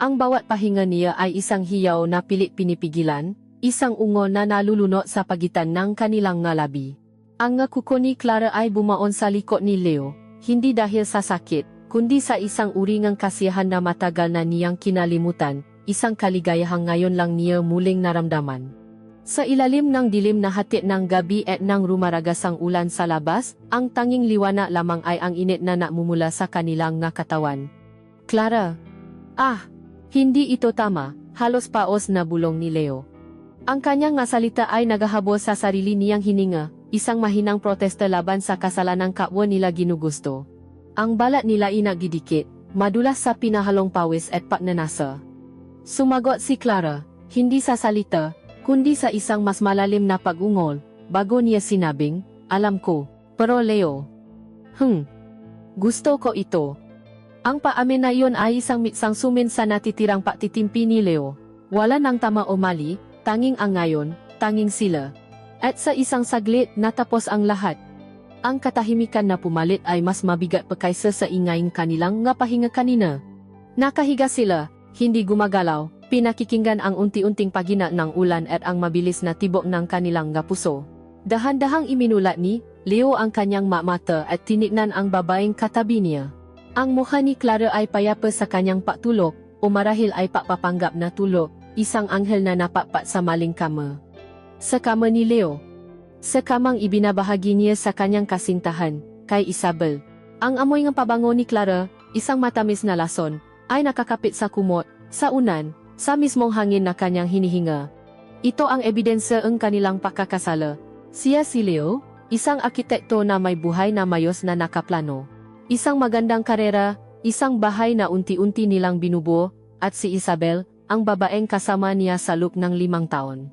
Ang bawat pahinga niya ay isang hiyaw na pilit pinipigilan, isang ungol na nalulunok sa pagitan ng kanilang nga labi. Ang nga kuko ni Clara ay bumaon sa likod ni Leo, hindi dahil sa sakit, kundi sa isang uri ng kasiyahan na matagal na niyang kinalimutan, isang kaligayahang ngayon lang niya muling naramdaman. Sa ilalim ng dilim na hatid ng gabi at nang rumaragasang ulan sa labas, ang tanging liwanag lamang ay ang init na namumula sa kanilang nga katawan. Clara! Ah! Hindi ito tama, halos paos na bulong ni Leo. Ang kanyang nga salita ay nagahabol sa sarili niyang hininga, isang mahinang protesta laban sa kasalanang kapwa nila ginugusto. Ang balat nila inagidikit, madulas sa pinahalong pawis at pagnanasa. Sumagot si Clara, hindi sa salita, kundi sa isang mas malalim na pag-ungol, bago niya sinabing, alam ko, pero Leo. Gusto ko ito. Ang paamin na iyon ay isang mitsang sumin sa natitirang patitimpi ni Leo. Wala nang tama o mali, tanging ang ngayon, tanging sila. At sa isang saglit natapos ang lahat. Ang katahimikan na pumalit ay mas mabigat pa kaysa sa ingayng kanilang nga pahinga kanina. Nakahiga sila, hindi gumagalaw, pinakikinggan ang unti-unting pagina ng ulan at ang mabilis na tibok ng kanilang nga puso. Dahan-dahang iminulat ni Leo ang kanyang mata at tinignan ang babaeng katabi niya. Ang mukha ni Clara ay payapa sa kanyang patulog, o marahil ay papapanggap na tulog, isang anghel na napapat sa maling kama. Sa kama ni Leo. Sa kamang ibinabahagi niya sa kanyang kasintahan, kay Isabel. Ang amoy ng pabango ni Clara, isang matamis na lason, ay nakakapit sa kumot, sa unan, sa mismong hangin na kanyang hinihinga. Ito ang ebidensya ng kanilang pagkakasala. Siya si Leo, isang arkitekto na may buhay na mayos na nakaplano. Isang magandang karera, isang bahay na unti-unti nilang binubuo, at si Isabel, ang babaeng kasama niya sa loob ng 5 taon.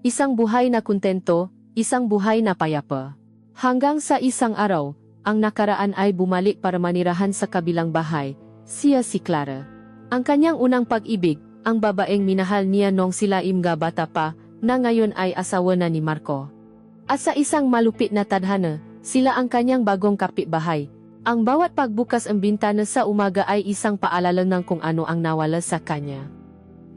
Isang buhay na kontento, isang buhay na payapa. Hanggang sa isang araw, ang nakaraan ay bumalik para manirahan sa kabilang bahay, siya si Clara. Ang kanyang unang pag-ibig, ang babaeng minahal niya nung sila imga bata pa, na ngayon ay asawa na ni Marco. At sa isang malupit na tadhana, sila ang kanyang bagong kapitbahay. Ang bawat pagbukas ang bintana sa umaga ay isang paalala ng kung ano ang nawala sa kanya.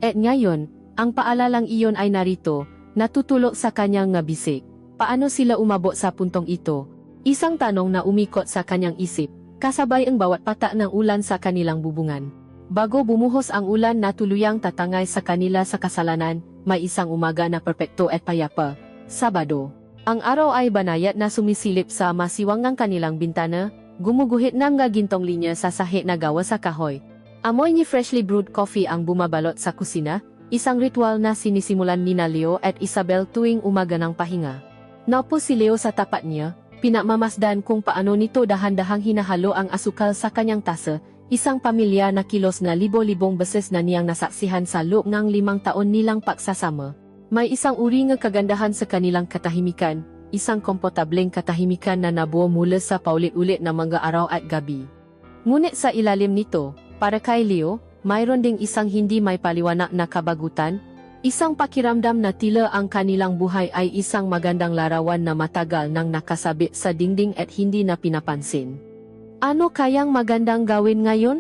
At ngayon, ang paalalang iyon ay narito, natutulog sa kanyang nga bisig. Paano sila umabot sa puntong ito? Isang tanong na umikot sa kanyang isip, kasabay ang bawat patak ng ulan sa kanilang bubungan. Bago bumuhos ang ulan na tuluyang tatangay sa kanila sa kasalanan, may isang umaga na perpekto at payapa, Sabado. Ang araw ay banayat na sumisilip sa masiwang ng kanilang bintana, gumuguhit ng nga gintong linya sa sahig na gawa sa kahoy. Amoy ni freshly brewed coffee ang bumabalot sa kusina, isang ritual na sinisimulan ni Leo at Isabel tuwing umaga ng pahinga. Naupo si Leo sa tapat niya, pinamamasdan kung paano nito dahan-dahang hinahalo ang asukal sa kanyang tasa, isang pamilya na kilos na libo-libong beses na niyang nasaksihan sa loob ng 5 taon nilang pagsasama. May isang uri ng kagandahan sa kanilang katahimikan, isang komportableng katahimikan na nabuo mula sa paulit-ulit na mga araw at gabi. Ngunit sa ilalim nito, para kay Leo, mayroon ding isang hindi may paliwanag na kabagutan, isang pakiramdam na tila ang kanilang buhay ay isang magandang larawan na matagal nang nakasabit sa dingding at hindi na pinapansin. Ano kayang magandang gawin ngayon?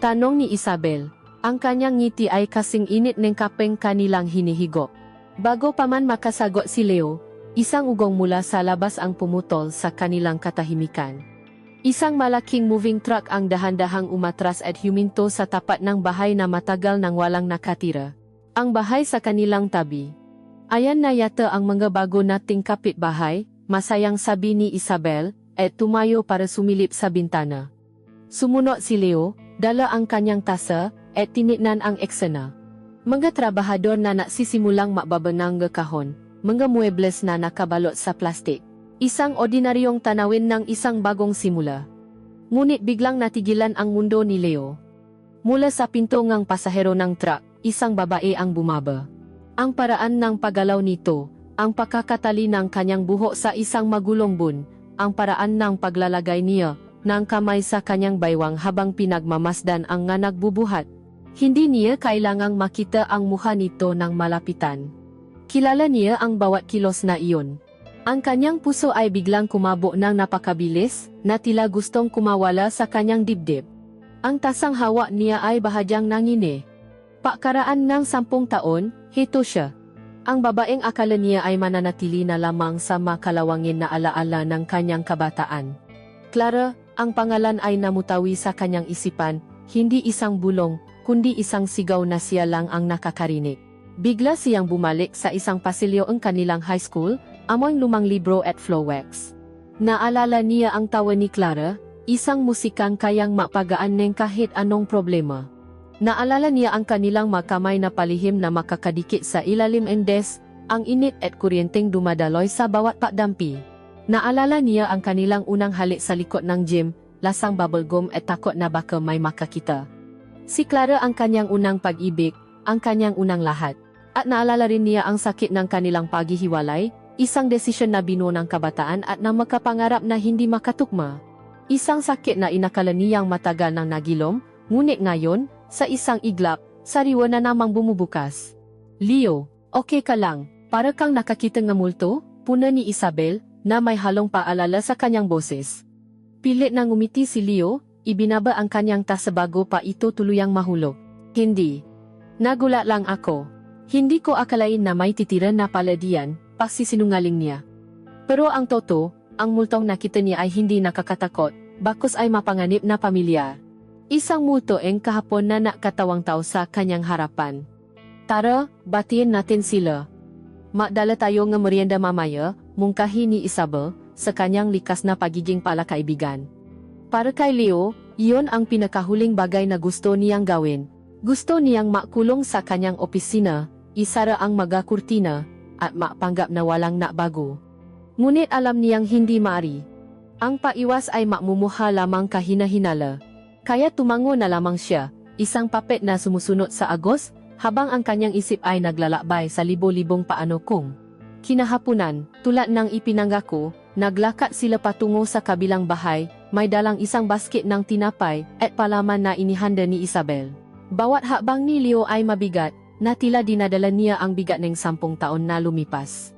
Tanong ni Isabel. Ang kanyang ngiti ay kasing init ng kapeng kanilang hinihigop. Bago pa man makasagot si Leo, isang ugong mula sa labas ang pumutol sa kanilang katahimikan. Isang malaking moving truck ang dahan-dahang umatras at huminto sa tapat ng bahay na matagal nang walang nakatira. Ang bahay sa kanilang tabi. Ayan na yata ang mga bago nating kapitbahay, masayang sabi ni Isabel, at tumayo para sumilip sa bintana. Sumunod si Leo, dala ang kanyang tasa, at tinignan ang eksena. Mga trabahador na nagsisimulang mababanang kahon, mga muebles na nakabalot sa plastik. Isang ordinaryong tanawin ng isang bagong simula. Ngunit biglang natigilan ang mundo ni Leo. Mula sa pinto ng pasahero ng truck, isang babae ang bumaba. Ang paraan ng paggalaw nito, ang pagkakatali ng kanyang buhok sa isang magulong bun, ang paraan ng paglalagay niya ng kamay sa kanyang baywang habang pinagmamasdan ang nga nagbubuhat. Hindi niya kailangang makita ang mukha nito ng malapitan. Kilala niya ang bawat kilos na iyon. Ang kanyang puso ay biglang kumabo ng napakabilis, na tila gustong kumawala sa kanyang dibdib. Ang tasang hawak niya ay bahagyang nangini. Pakaraan ng 10 taon, heto siya. Ang babaeng akala niya ay mananatili na lamang sa makalawangin na alaala ng kanyang kabataan. Clara, ang pangalan ay namutawi sa kanyang isipan, hindi isang bulong, kundi isang sigaw na siya lang ang nakakarinig. Bigla siyang bumalik sa isang pasilyo ng kanilang high school, among lumang libro at Flowex. Naalala niya ang tawa ni Clara, isang musikang kayang mapagaan ng kahit anong problema. Naalala niya ang kanilang makamay na palihim na makakadikit sa ilalim ng desk, ang init at kuryenteng dumadaloy sa bawat pakdampi. Naalala niya ang kanilang unang halik sa likod ng gym, lasang bubblegum at takot na baka may makakita. Si Clara ang kanyang unang pag-ibig, ang kanyang unang lahat. At naalala rin niya ang sakit ng kanilang paghihiwalay, isang desisyon na binuo ng kabataan at na makapangarap na hindi makatukma. Isang sakit na inakala niyang matagal nang nagilom, ngunit ngayon, sa isang iglap, sariwa na namang bumubukas. Leo, okay ka lang, para kang nakakita ng multo, puna ni Isabel, na may halong paalala sa kanyang boses. Pilit na ngumiti si Leo, ibinaba ang kanyang tas bago pa ito tuluyang mahulog. Hindi. Nagulat lang ako. Hindi ko akalain na may titiran na pala diyan, pagsisinungaling niya. Pero ang totoo, ang multong nakita niya ay hindi nakakatakot, bakos ay mapanganib na pamilya. Isang multo ang kahapon na nakatawang tao sa kanyang harapan. Tara, batiin natin sila. Magdala tayo ng merienda mamaya, mungkahi ni Isabel, sa kanyang likas na pagiging palakaibigan. Para kay Leo, iyon ang pinakahuling bagay na gusto niyang gawin. Gusto niyang makulong sa kanyang opisina, isara ang mga kurtina, at mapanggap na walang nakbago. Ngunit alam niyang hindi maari. Ang paiwas ay makmumuha lamang kahina-hinala. Kaya tumango na lamang siya, isang papet na sumusunod sa agos, habang ang kanyang isip ay naglalakbay sa libo-libong paano kung. Kinahapunan, tulad ng ipinanggako, naglakad sila patungo sa kabilang bahay, may dalang isang basket ng tinapay at palaman na inihanda ni Isabel. Bawat hakbang ni Leo ay mabigat, na tila dinadala niya ang bigat ng 10 taon na lumipas.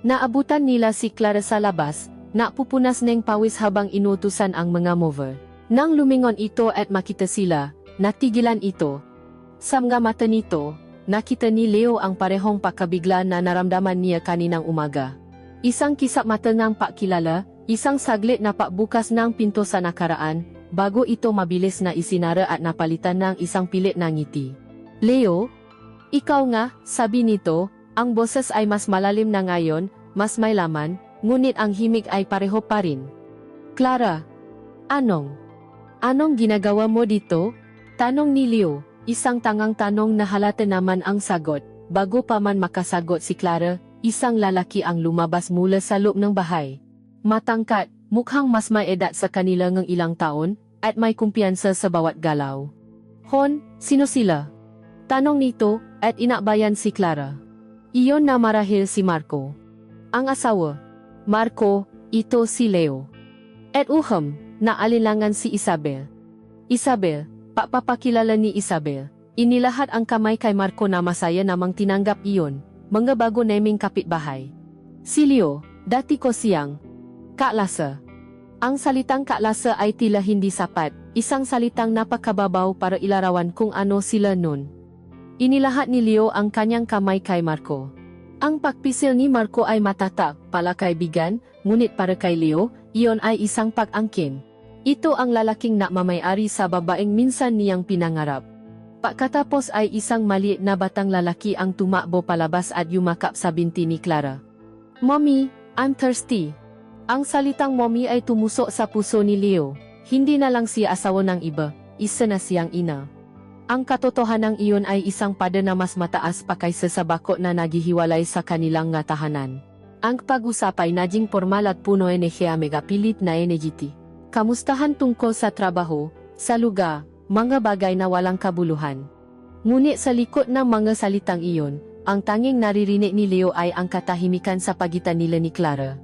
Naabutan nila si Clara sa labas, napupunas ng pawis habang inutusan ang mga mover. Nang lumingon ito at makita sila, natigilan ito. Sa mga mata nito, nakita ni Leo ang parehong pakabigla na naramdaman niya kaninang umaga. Isang kisap mata ng pakilala, isang saglit na pakbukas ng pinto sa nakaraan, bago ito mabilis na isinara at napalitan ng isang pilit na ngiti. Leo? Ikaw nga, sabi nito, ang boses ay mas malalim na ngayon, mas may laman, ngunit ang himig ay pareho pa rin. Clara? Anong ginagawa mo dito? Tanong ni Leo, isang tangang tanong na halata naman ang sagot. Bago pa man makasagot si Clara, isang lalaki ang lumabas mula sa loob ng bahay. Matangkat, mukhang mas may edad sa kanila ng ilang taon, at may kumpiyansa sa bawat galaw. Hon, sino sila? Tanong nito, at inakbayan si Clara. Iyon na marahil si Marco. Ang asawa. Marco, ito si Leo. At naalinlangan si Isabel. Isabel, papapakilala ni Isabel. Inilahat ang kamay kay Marco na masaya namang tinanggap iyon, mga bago naming kapitbahay. Si Leo, dati ko siyang kaklase. Ang salitang kaklase ay tila hindi sapat, isang salitang napakababaw para ilarawan kung ano sila nun. Inilahat ni Leo ang kanyang kamay kay Marco. Ang pagpisil ni Marco ay matatak, palakaibigan, ngunit para kay Leo, iyon ay isang pag-angkin. Ito ang lalaking nakmamayari sa babaeng minsan niyang pinangarap. Pagkatapos ay isang maliit na batang lalaki ang tumakbo palabas at yumakap sa binti ni Clara. Mommy, I'm thirsty. Ang salitang mommy ay tumusok sa puso ni Leo. Hindi na lang siya asawa ng iba, isa na siyang ina. Ang katotohanang iyon ay isang pada na mas mataas pa kaysa sa bako na naghihiwalay sa kanilang nga tahanan. Ang pag-usap ay naging formal at puno enerhiya megapilit na energy. Kamustahan tungkol sa trabaho, sa lugar, mga bagay na walang kabuluhan. Ngunit sa likod ng mga salitang iyon, ang tanging naririnig ni Leo ay ang katahimikan sa pagitan nila ni Clara.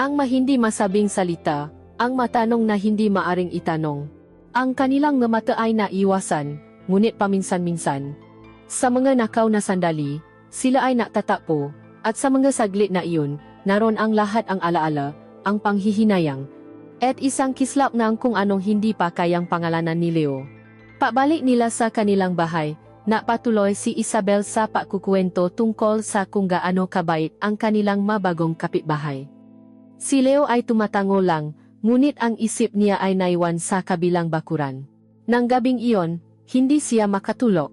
Ang mahindi masabing salita, ang matanong na hindi maaring itanong. Ang kanilang nga mata ay naiwasan, ngunit paminsan-minsan. Sa mga nakaw na sandali, sila ay nakatapo, at sa mga saglit na iyon, naroon ang lahat ang alaala, ang panghihinayang, at isang kislap ng kung anong hindi pa kayang pangalanan ni Leo. Pabalik nila sa kanilang bahay, Napatuloy si Isabel sa pagkukwento tungkol sa kung gaano kabait ang kanilang mabagong kapitbahay. Si Leo ay tumatango lang, ngunit ang isip niya ay naiwan sa kabilang bakuran. Nang gabing iyon, hindi siya makatulog.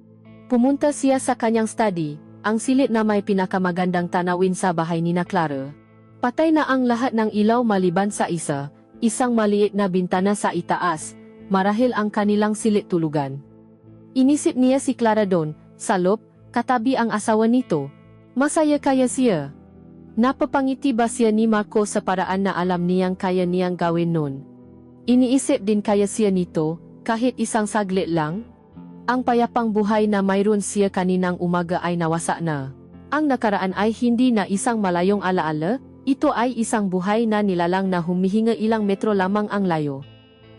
Pumunta siya sa kanyang study, ang silid na may pinakamagandang tanawin sa bahay ni na Clara. Patay na ang lahat ng ilaw maliban sa isang maliit na bintana sa itaas, marahil ang kanilang silid tulugan. Inisip niya si Clara doon, sa loob, katabi ang asawa nito. Masaya kaya siya. Napapangiti ba siya ni Marco sa paraan na alam niyang kaya niyang gawin noon? Iniisip din kaya siya nito, kahit isang saglit lang? Ang payapang buhay na mayroon siya kaninang umaga ay nawasak na. Ang nakaraan ay hindi na isang malayong alaala, ito ay isang buhay na nilalang na humihinga ilang metro lamang ang layo.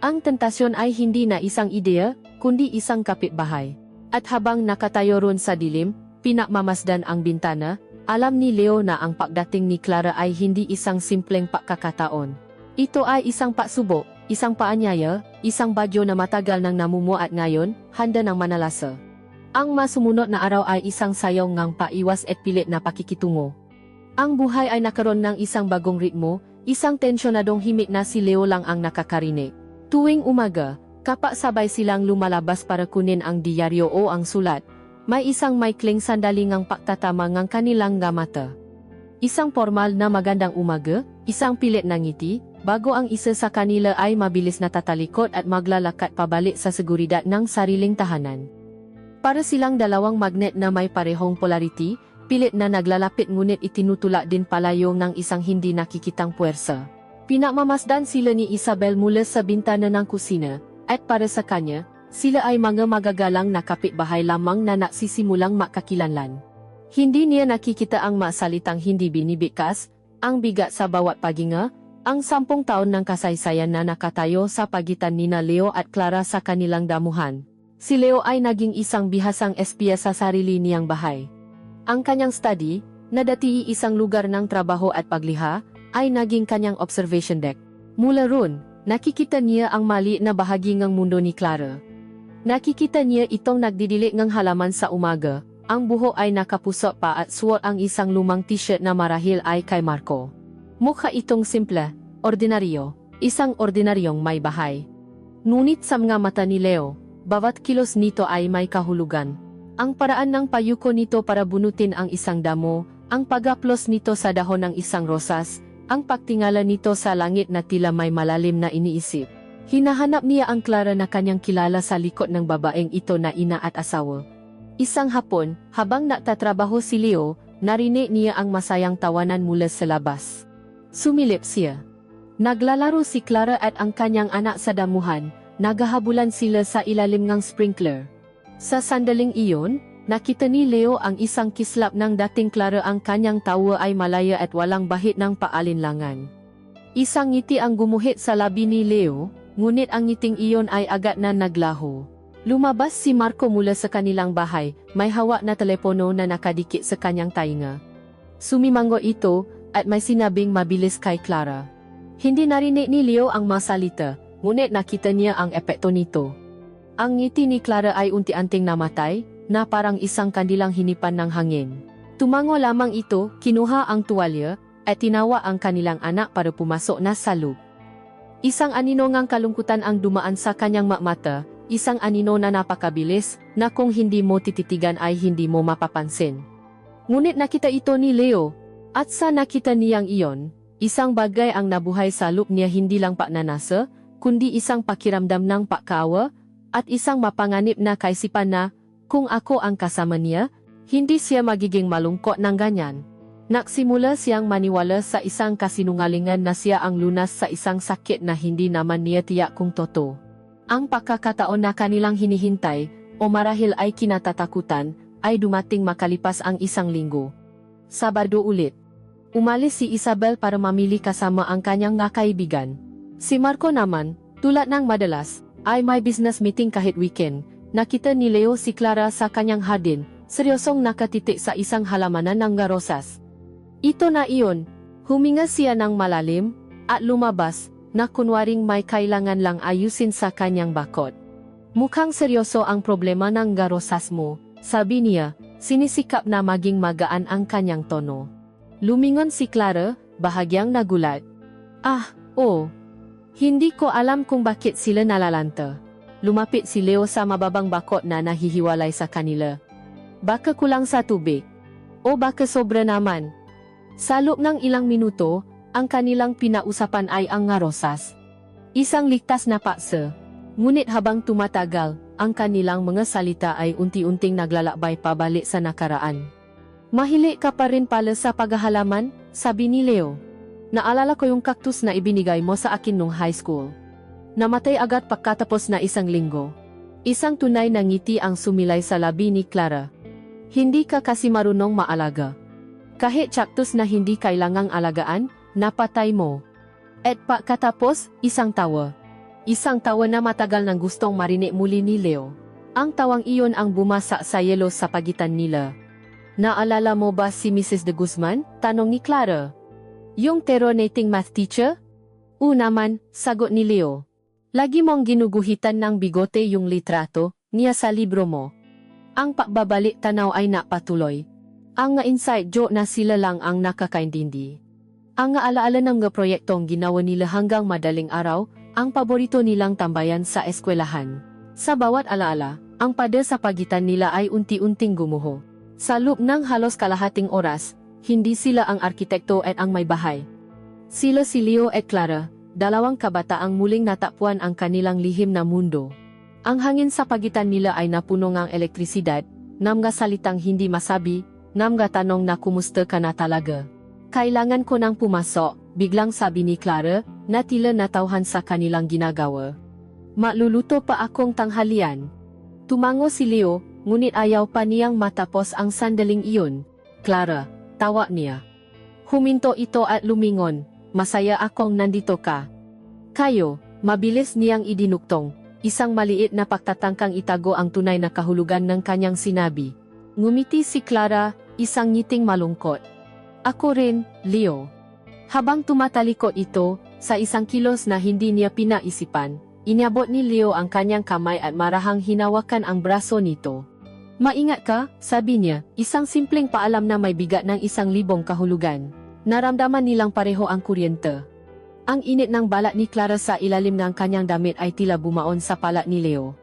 Ang tentasyon ay hindi na isang ideya, kundi isang kapitbahay. At habang nakatayo roon sa dilim, pinakmamasdan ang bintana, alam ni Leo na ang pagdating ni Clara ay hindi isang simpleng pagkakataon. Ito ay isang pagsubok, isang paanyaya, isang bagyo na matagal nang namumuo at ngayon, handa ng manalasa. Ang masumunod na araw ay isang sayaw ngang paiwas at pilit na pakikitungo. Ang buhay ay nakaroon ng isang bagong ritmo, isang tensyonadong himik na si Leo lang ang nakakarinig. Tuwing umaga, kapag sabay silang lumalabas para kunin ang diaryo o ang sulat, may isang maikling sandali ngang pagtatama ngang kanilang mata. Isang formal na magandang umaga, isang pilit na ngiti, bago ang isa sa kanila ay mabilis na tatalikod at maglalakad pabalik sa seguridad ng sariling tahanan. Para silang dalawang magnet na may parehong polarity, pilit na naglalapit ngunit itinutulak din palayo ng isang hindi nakikitang puwersa. Pinakmamasdan sila ni Isabel mula sa bintana ng kusina, at para sa kanya, sila ay mga magagalang na kapitbahay lamang na nagsisimulang makakilanlan. Hindi niya nakikita ang masalitang hindi binibikas, ang bigat sa bawat paginga, ang 10 taon ng kasaysayan na nakatayo sa pagitan nina Leo at Clara sa kanilang damuhan. Si Leo ay naging isang bihasang espiya sa sarili niyang bahay. Ang kanyang study, na dati isang lugar ng trabaho at pagliha, ay naging kanyang observation deck. Mula roon, nakikita niya ang maliit na bahagi ng mundo ni Clara. Nakikita niya itong nagdidilik ng halaman sa umaga, ang buhok ay nakapusok pa at suot ang isang lumang t-shirt na marahil ay kay Marco. Mukha itong simple, ordinaryo, isang ordinaryong may bahay. Ngunit sa mga mata ni Leo, bawat kilos nito ay may kahulugan. Ang paraan ng payuko nito para bunutin ang isang damo, ang pag-aplos nito sa dahon ng isang rosas, ang pagtingala nito sa langit na tila may malalim na iniisip. Hinahanap niya ang Clara na kanyang kilala sa likod ng babaeng ito na ina at asawa. Isang hapon, habang nagtatrabaho si Leo, narinig niya ang masayang tawanan mula sa labas. Sumilip siya. Naglalaro si Clara at ang kanyang anak sa damuhan, naghahabulan sila sa ilalim ng sprinkler. Sa sandaling iyon, nakita ni Leo ang isang kislap ng dating Clara, ang kanyang tawa ay malaya at walang bahid ng paalinlangan. Isang ngiti ang gumuhit sa labi ni Leo, ngunit ang ngiting iyon ay agad na naglaho. Lumabas si Marco mula sa kanilang bahay, may hawak na telepono na nakadikit sa kanyang tainga. Sumimango ito, at may sinabing mabilis kay Clara. Hindi narinig ni Leo ang masalita, ngunit nakita niya ang epekto nito. Ang ngiti ni Clara ay unti-unting namatay, na parang isang kandilang hinipan ng hangin. Tumango lamang ito, kinuha ang tuwalya, at tinawa ang kanilang anak para pumasok na sa loob. Isang anino ngang kalungkutan ang dumaan sa kanyang mata, isang anino na napakabilis, na kung hindi mo tititigan ay hindi mo mapapansin. Ngunit nakita ito ni Leo, at sa nakita niyang iyon, isang bagay ang nabuhay sa loob niya, hindi lang pagnanasa, kundi isang pakiramdam ng pagkaawa, at isang mapanganib na kaisipan na, kung ako ang kasama niya, hindi siya magiging malungkot ng ganyan. Nagsimula siyang maniwala sa isang kasinungalingan na siya ang lunas sa isang sakit na hindi naman niya tiyak kung totoo. Ang pagkakataon na kanilang hinihintay, o marahil ay kinatatakutan, ay dumating makalipas ang isang linggo. Sabado ulit. Umalis si Isabel para mamili kasama ang kanyang kaibigan. Si Marco naman, tulad ng madalas, ay may business meeting kahit weekend. Nakita ni Leo si Clara sa kanyang hardin, seryosong nakatitik sa isang halamanan ng rosas. Ito na iyon, huminga siya ng malalim, at lumabas, na kunwaring may kailangan lang ayusin sa kanyang bakod. Mukhang seryoso ang problema ng rosas mo, Sabi niya, sinisikap na maging magaan ang kanyang tono. Lumingon si Clara, bahagyang nagulat. Hindi ko alam kung bakit sila nalalanta. Lumapit si Leo sa mababang bakot na nahihiwalay sa kanila. Baka kulang sa tubig. O baka sobra naman. Sa loob ng ilang minuto, ang kanilang pinausapan ay ang nga rosas. Isang ligtas na paksa. Ngunit habang tumatagal, ang kanilang mga salita ay unti-unting naglalakbay pabalik sa nakaraan. Mahilig ka pa rin pala sa paghahalaman, sabi ni Leo. Naalala ko yung cactus na ibinigay mo sa akin nung high school. Namatay agad pagkatapos na isang linggo. Isang tunay na ngiti ang sumilay sa labi ni Clara. Hindi ka kasi marunong maalaga. Kahit cactus na hindi kailangang alagaan, napatay mo. At pagkatapos, isang tawa. Isang tawa na matagal nang gustong marinig muli ni Leo. Ang tawang iyon ang bumasa sa yelo sa pagitan nila. Naalala mo ba si Mrs. de Guzman? Tanong ni Clara. Yung terronating math teacher? Naman, sagot ni Leo. Lagi mong ginuguhitan ng bigote yung litrato niya sa libro mo. Ang pagbabalik tanaw ay napatuloy. Ang nga inside joke na sila lang ang nakakaintindi. Ang nga alaala ng nga proyektong ginawa nila hanggang madaling araw, ang paborito nilang tambayan sa eskwelahan. Sa bawat alaala, ang pader sa pagitan nila ay unti-unting gumuho. Sa loob ng halos kalahating oras, hindi sila ang arkitekto at ang may bahay. Sila si Leo at Clara, dalawang kabataang muling natapwan ang kanilang lihim na mundo. Ang hangin sa pagitan nila ay napuno ng elektrisidad, namga salitang hindi masabi, namga tanong na kumusta ka na talaga. Kailangan ko nang pumasok, biglang sabi ni Clara, na tila natauhan sa kanilang ginagawa. Magluluto pa akong tanghalian. Tumango si Leo, ngunit ayaw pa niyang matapos ang sandaling iyon. Clara, tawa niya. Huminto ito at lumingon. Masaya akong nandito ka. Kayo, mabilis niyang idinuktong, isang maliit na pagtatangkang itago ang tunay na kahulugan ng kanyang sinabi. Ngumiti si Clara, isang ngiting malungkot. Ako rin, Leo. Habang tumatalikod ito, sa isang kilos na hindi niya pinaisipan, iniabot ni Leo ang kanyang kamay at marahang hinawakan ang braso nito. Maingat ka, sabi niya, isang simpleng paalam na may bigat ng 1,000 kahulugan. Naramdaman nilang pareho ang kuryente. Ang init ng balat ni Clara sa ilalim ng kanyang damit ay tila bumaon sa palat ni Leo.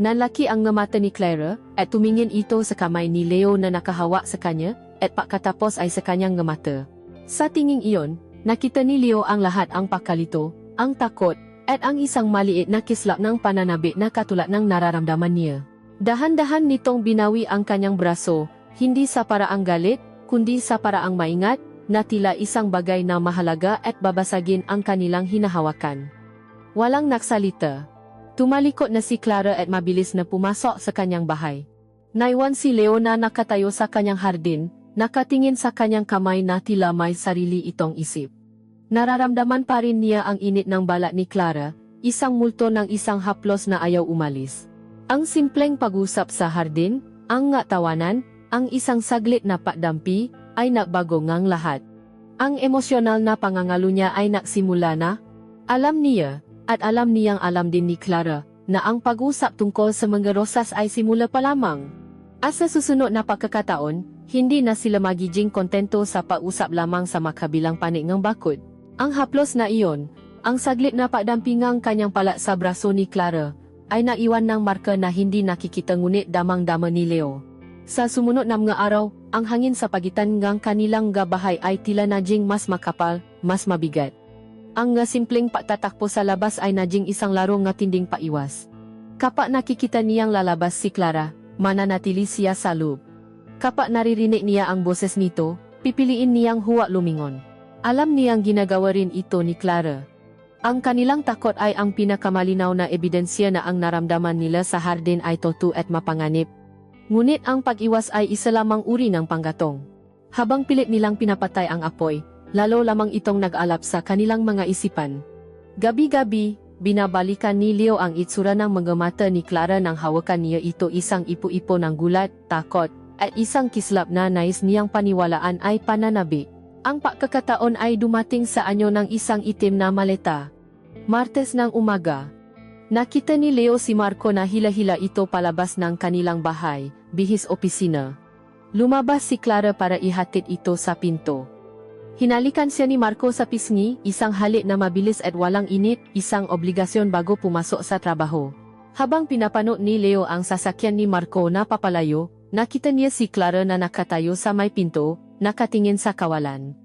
Nanlaki ang mata ni Clara, at tumingin ito sa kamay ni Leo na nakahawak sa kanya, at pagkatapos ay sa kanyang mata. Sa tinging iyon, nakita ni Leo ang lahat, ang pagkalito, ang takot, at ang isang maliit na kislap ng pananabik na katulad ng nararamdaman niya. Dahan-dahan nitong binawi ang kanyang braso, hindi sa paraang galit, kundi sa paraang maingat, na tila isang bagay na mahalaga at babasagin ang kanilang hinahawakan. Walang nagsalita. Tumalikod na si Clara at mabilis na pumasok sa kanyang bahay. Naiwan si Leo na nakatayo sa kanyang hardin, nakatingin sa kanyang kamay na tila may sarili itong isip. Nararamdaman pa rin niya ang init ng balat ni Clara, isang multo ng isang haplos na ayaw umalis. Ang simpleng pag-usap sa hardin, ang nga tawanan, ang isang saglit na pagdampi, ay nagbago ngang lahat. Ang emosyonal na pangangalo niya ay nagsimula na. Alam niya, at alam niyang alam din ni Clara, na ang pag-usap tungkol sa mga rosas ay simula pa lamang. At sa susunod na pagkakataon, hindi na sila magiging kontento sa pag-usap lamang sa makabilang panig ng bakod. Ang haplos na iyon, ang saglit na pagdampingang kanyang palat sa braso ni Clara, ay naiwan ng marka na hindi nakikita ngunit damang-dama ni Leo. Sa sumunod na mga araw, ang hangin sa pagitan ng kanilang gabahay ay tila naging mas makapal, mas mabigat. Ang nga simpleng pagtatakbo sa labas ay naging isang laro nga tinding paiwas. Kapag nakikita niyang lalabas si Clara, mananatili siya sa loob. Kapag naririnig niya ang boses nito, pipiliin niyang huwag lumingon. Alam niyang ginagawa rin ito ni Clara. Ang kanilang takot ay ang pinakamalinaw na ebidensya na ang naramdaman nila sa hardin ay totoo at mapanganib. Ngunit ang pag-iwas ay isa lamang uri ng panggatong. Habang pilit nilang pinapatay ang apoy, lalo lamang itong nag-alap sa kanilang mga isipan. Gabi-gabi, binabalikan ni Leo ang itsura ng mga mata ni Clara nang hawakan niya ito, isang ipo-ipo ng gulat, takot, at isang kislap na nais niyang paniwalaan ay pananabik. Ang pagkakataon ay dumating sa anyo ng isang itim na maleta. Martes ng umaga. Nakita ni Leo si Marco na hila-hila ito palabas ng kanilang bahay, bihis opisina. Lumabas si Clara para ihatid ito sa pinto. Hinalikan siya ni Marco sa pisngi, isang halik na mabilis at walang init, isang obligasyon bago pumasok sa trabaho. Habang pinapanood ni Leo ang sasakyan ni Marco na papalayo, nakita niya si Clara na nakatayo sa may pinto, nakatingin sa kawalan.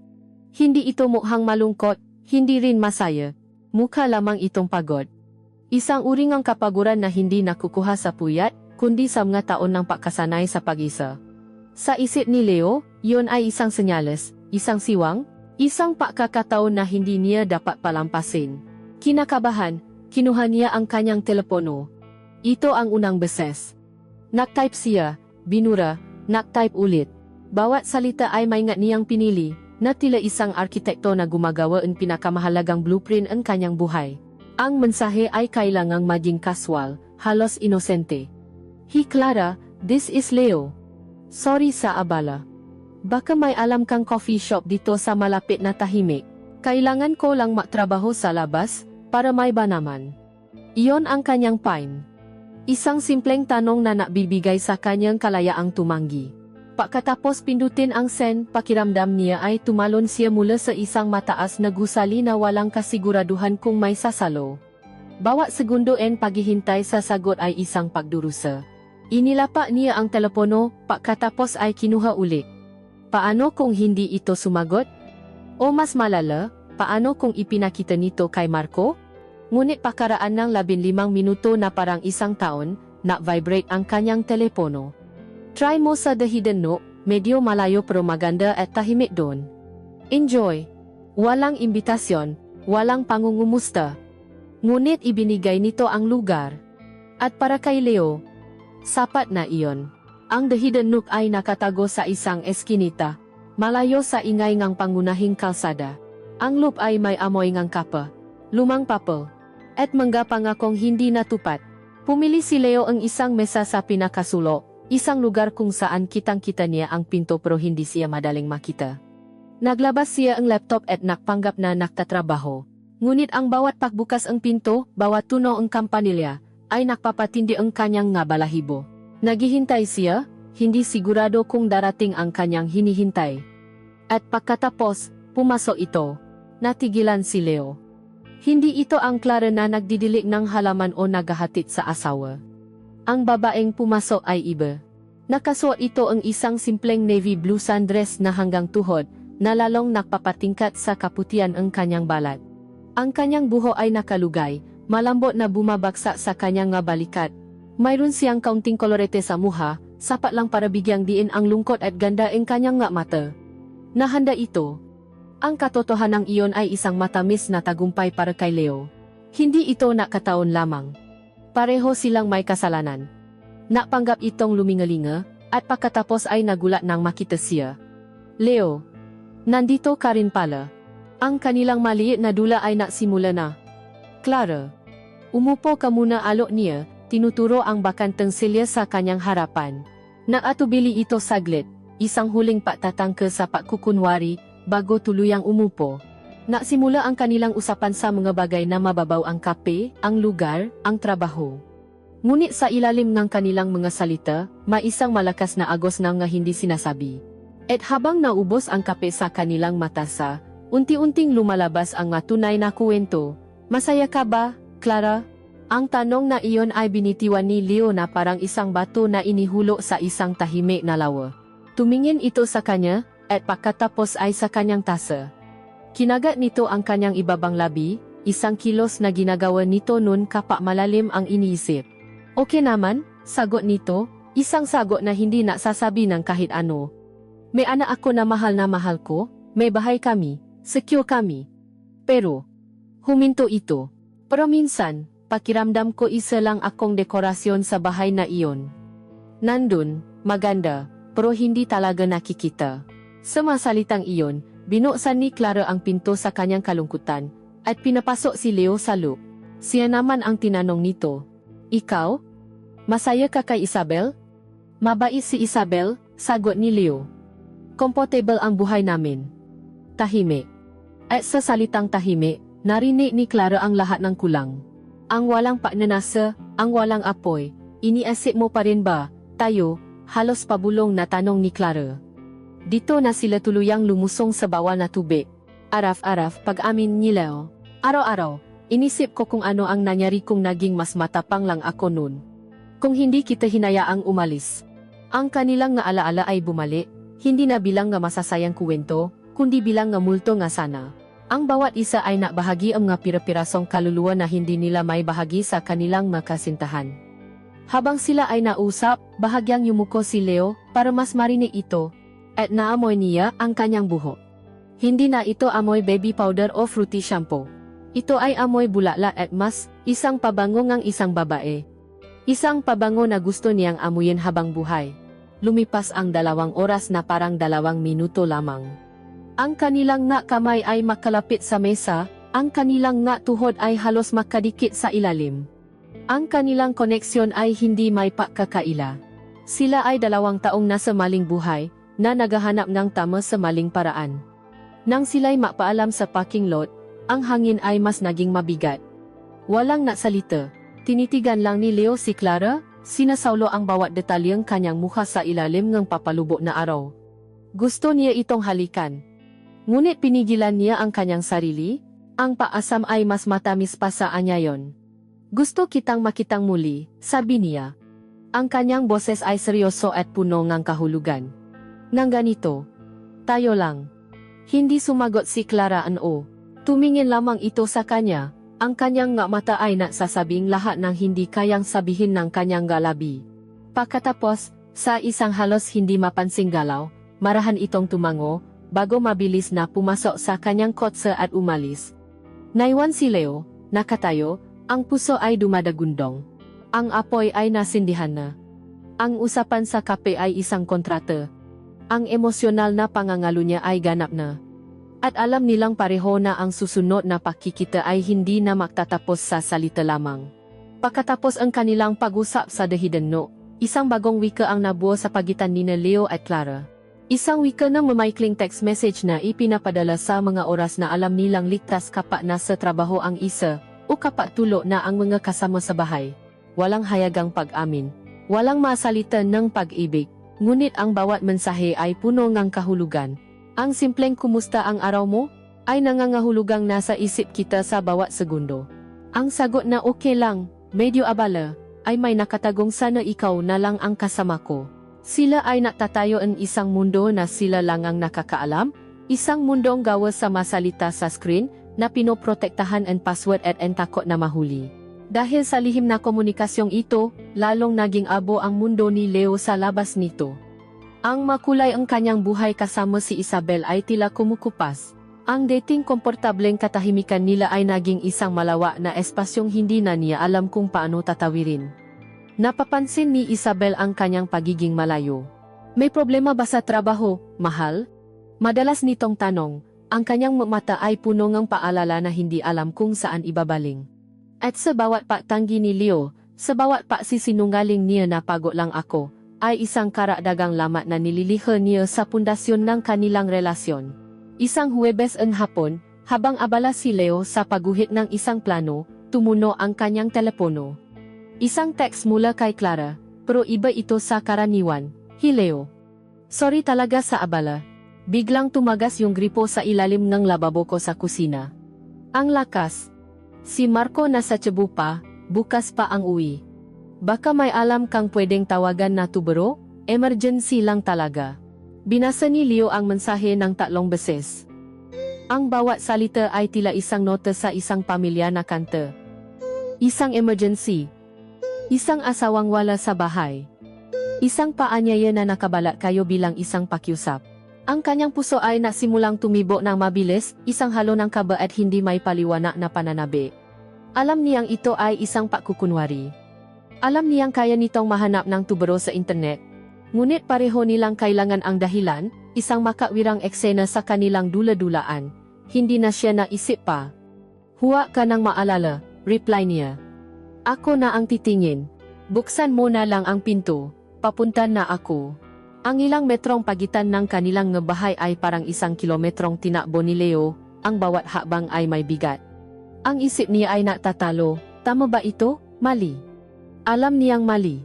Hindi ito mukhang malungkot, hindi rin masaya. Mukha lamang itong pagod. Isang uri ng kapaguran na hindi nakukuha sa puyat, kundi sa mga taon ng pagkasanay sa pag-isa. Sa isip ni Leo, iyon ay isang senyales, isang siwang, isang pagkakataon na hindi niya dapat palampasin. Kinakabahan, kinuha niya ang kanyang telepono. Ito ang unang beses. Nag-type siya, binura, nag-type ulit. Bawat salita ay may ngat niyang pinili, na tila isang arkitekto na gumagawa ng pinakamahalagang blueprint ng kanyang buhay. Ang mensahe ay kailangang maging kaswal, halos inosente. Hi Clara, this is Leo. Sorry sa abala. Baka may alam kang coffee shop dito sa malapit na tahimik. Kailangan ko lang magtrabaho sa labas, para may ba naman. Iyon ang kanyang pine. Isang simpleng tanong na nakbibigay sa kanyang kalayaang tumanggi. Pagkatapos pindutin ang send, pakiramdam niya ay tumalon siya mula sa isang mataas na gusali na walang kasiguraduhan kung may sasalo. Bawat segundo en paghihintay sa sagot ay isang pagdurusa. Inilapak niya ang telepono, pagkatapos ay kinuha ulit. Paano kung hindi ito sumagot? O mas malala, paano kung ipinakita nito kay Marco? Ngunit pakaraan ng 15 minuto na parang isang taon, na-vibrate ang kanyang telepono. Try mo sa The Hidden Nook, medyo malayo pero maganda at tahimik doon. Enjoy! Walang imbitasyon, walang pangungumusta. Ngunit ibinigay nito ang lugar. At para kay Leo, sapat na iyon. Ang The Hidden Nook ay nakatago sa isang eskinita, malayo sa ingay ng pangunahing kalsada. Ang loop ay may amoy ng kapa, lumang papel, at mangga pangakong hindi natupad. Pumili si Leo ang isang mesa sa pinakasulo, isang lugar kung saan kitang-kita niya ang pinto pero hindi siya madaling makita. Naglabas siya ang laptop at nakpanggap na naktatrabaho. Ngunit ang bawat pagbukas ang pinto, bawat tunog ang kampanilya, ay nakpapatindi ang kanyang nga balahibo. Naghihintay siya, hindi sigurado kung darating ang kanyang hinihintay. At pagkatapos, pumasok ito. Natigilan si Leo. Hindi ito ang Clara na nagdidilik ng halaman o naghahatid sa asawa. Ang babaeng pumasok ay iba. Nakasuot ito ang isang simpleng navy blue sundress na hanggang tuhod, na lalong nakpapatingkat sa kaputian ang kanyang balat. Ang kanyang buho ay nakalugay, malambot na bumabagsak sa kanyang nga balikat. Mayroon siyang kaunting kolorete sa muha, sapat lang para bigyang diin ang lungkot at ganda ng kanyang nga mata. Nahanda ito. Ang katotohanan iyon ay isang matamis na tagumpay para kay Leo. Hindi ito nakataon lamang. Pareho silang may kasalanan. Napanggap itong lumingalinga, at pagkatapos ay nagulat nang makita siya. Leo, nandito ka rin pala. Ang kanilang maliit na dula ay nasimula na. Clara, umupo ka muna, alok niya, tinuturo ang bakanteng silya sa kanyang harapan. Naatubili ito saglit, isang huling patatangka sa pagkukunwari, bago tuluyang umupo. Nasimula ang kanilang usapan sa mga bagay na mababaw, ang kape, ang lugar, ang trabaho. Ngunit sa ilalim ng kanilang mga salita, may isang malakas na agos na nga hindi sinasabi. At habang naubos ang kape sa kanilang matasa, unti-unting lumalabas ang nga tunay na kuwento. Masaya ka ba, Clara? Ang tanong na iyon ay binitiwan ni Leo na parang isang bato na inihulo sa isang tahimik na lawa. Tumingin ito sa kanya, at pagkatapos ay sa kanyang tasa. Kinagat nito ang kanyang ibabang labi, isang kilos na ginagawa nito noon kapag malalim ang iniisip. Okay naman, sagot nito, isang sagot na hindi nasasabi ng kahit ano. May anak ako na mahal ko, may bahay kami, secure kami. Pero, huminto ito. Pero minsan, pakiramdam ko isa lang akong dekorasyon sa bahay na iyon. Nandun, maganda, pero hindi talaga nakikita. Sa mga salitang iyon, binuksan ni Clara ang pinto sa kanyang kalungkutan, at pinapasok si Leo sa loob. Siya naman ang tinanong nito. Ikaw? Masaya ka kay Isabel? Mabait si Isabel, sagot ni Leo. Comfortable ang buhay namin. Tahimik. At sa salitang tahimik, narinig ni Clara ang lahat ng kulang. Ang walang pagnanasa, ang walang apoy, iniisip mo pa rin ba, tayo, Halos pabulong na tanong ni Clara. Dito na sila tuluyang lumusong sa bawal na tubig. Araf-araf pag-amin ni Leo. Araw-araw, inisip ko kung ano ang nangyari kung naging mas matapang lang ako noon. Kung hindi kita hinayaang umalis. Ang kanilang nga alaala ay bumalik, hindi na bilang nga masasayang kuwento, kundi bilang nga multo nga sana. Ang bawat isa ay nakbahagi ang nga pira-pirasong kaluluwa na hindi nila may bahagi sa kanilang makasintahan. Habang sila ay nausap, bahagyang yumuko si Leo para mas marinig ito, at naamoy niya ang kanyang buhok. Hindi na ito amoy baby powder o fruity shampoo. Ito ay amoy bulaklak at mas, isang pabango ngang isang babae. Isang pabango na gusto niyang amuyin habang buhay. Lumipas ang 2 oras na parang 2 minuto lamang. Ang kanilang nga kamay ay makalapit sa mesa, ang kanilang nga tuhod ay halos makadikit sa ilalim. Ang kanilang koneksyon ay hindi may pagkakaila. Sila ay 2 taong nasa maling buhay, na naghahanap ng tama sa maling paraan. Nang sila'y mapaalam sa parking lot, ang hangin ay mas naging mabigat. Walang nasalita. Tinitigan lang ni Leo si Clara, sinasaulo ang bawat detalyeng kanyang mukha sa ilalim ng papalubo na araw. Gusto niya itong halikan. Ngunit pinigilan niya ang kanyang sarili, ang paasam ay mas matamis pa sa anyayon. Gusto kitang makitang muli, sabi niya. Ang kanyang boses ay seryoso at puno ng kahulugan. Nang ganito, tayo lang. Hindi sumagot si Clara ano. Tumingin lamang ito sa kanya, ang kanyang nga mata ay nagsasabing lahat ng hindi kayang sabihin ng kanyang galabi. Pagkatapos, sa isang halos hindi mapansing galaw, marahan itong tumango, bago mabilis na pumasok sa kanyang kotse at umalis. Naiwan si Leo, nakatayo, ang puso ay dumadagundong. Ang apoy ay nasindihan na. Ang usapan sa kape ay isang kontrata. Ang emosyonal na pangangalo niya ay ganap na. At alam nilang pareho na ang susunod na pakikita ay hindi na magtatapos sa salita lamang. Pagkatapos ang kanilang pag-usap sa dahidanno, isang bagong wika ang nabuo sa pagitan ni Leo at Clara. Isang wika ng mamaikling text message na ipinapadala sa mga oras na alam nilang ligtas kapag nasa trabaho ang isa, o kapag tulo na ang mga kasama sa bahay. Walang hayagang pag-amin. Walang masalita ng pag-ibig, ngunit ang bawat mensahe ay puno ng kahulugan. Ang simpleng kumusta ang araw mo, ay nangangahulugang nasa isip kita sa bawat segundo. Ang sagot na okay lang, medyo abala, ay may nakatagong sana ikaw na lang ang kasama ko. Sila ay natatayo ng isang mundo na sila lang ang nakakaalam, isang mundong gawa sa masalita sa screen, na pinoprotektahan ang password at ang takot na mahuli. Dahil sa lihim na komunikasyong ito, lalong naging abo ang mundo ni Leo sa labas nito. Ang makulay ang kanyang buhay kasama si Isabel ay tila kumukupas. Ang dating komportableng katahimikan nila ay naging isang malawak na espasyong hindi na niya alam kung paano tatawirin. Napapansin ni Isabel ang kanyang pagiging malayo. May problema ba sa trabaho, mahal? Madalas nitong tanong, ang kanyang mata ay puno ng paalala na hindi alam kung saan ibabaling. At sa bawat pagtanggi ni Leo, sa bawat pagsisinungaling niya na pagod lang ako, ay isang karagdagang lamat na nililiha niya sa pundasyon ng kanilang relasyon. Isang Huwebes ang hapon, habang abala si Leo sa pagguhit ng isang plano, tumuno ang kanyang telepono. Isang text mula kay Clara, pero iba ito sa karaniwan. Hi Leo. Sorry talaga sa abala. Biglang tumagas yung gripo sa ilalim ng lababo ko sa kusina. Ang lakas. Si Marco nasa Cebu pa, bukas pa ang uwi. Baka may alam kang pwedeng tawagan na tubero, emergency lang talaga. Binasa ni Leo ang mensahe ng 3 beses. Ang bawat salita ay tila isang nota sa isang pamilya na kanta. Isang emergency. Isang asawang wala sa bahay. Isang paanyaya na nakabala kayo bilang isang pakiusap. Ang kanyang puso ay nasimulang tumibo ng mabilis, isang halo ng kaba at hindi may paliwanag na pananabi. Alam niyang ito ay isang pakukunwari. Alam niyang kaya nitong mahanap ng tubero sa internet. Ngunit pareho nilang kailangan ang dahilan, isang makawirang eksena sa kanilang dula-dulaan. Hindi na siya naisip pa. Huwag ka nang maalala, reply niya. Ako na ang titingin. Buksan mo na lang ang pinto. Papunta na ako. Ang ilang metrong pagitan ng kanilang bahay ay parang 1 kilometrong tinakbo ni Leo, ang bawat hakbang ay may bigat. Ang isip niya ay natatalo, tama ba ito? Mali. Alam niyang mali.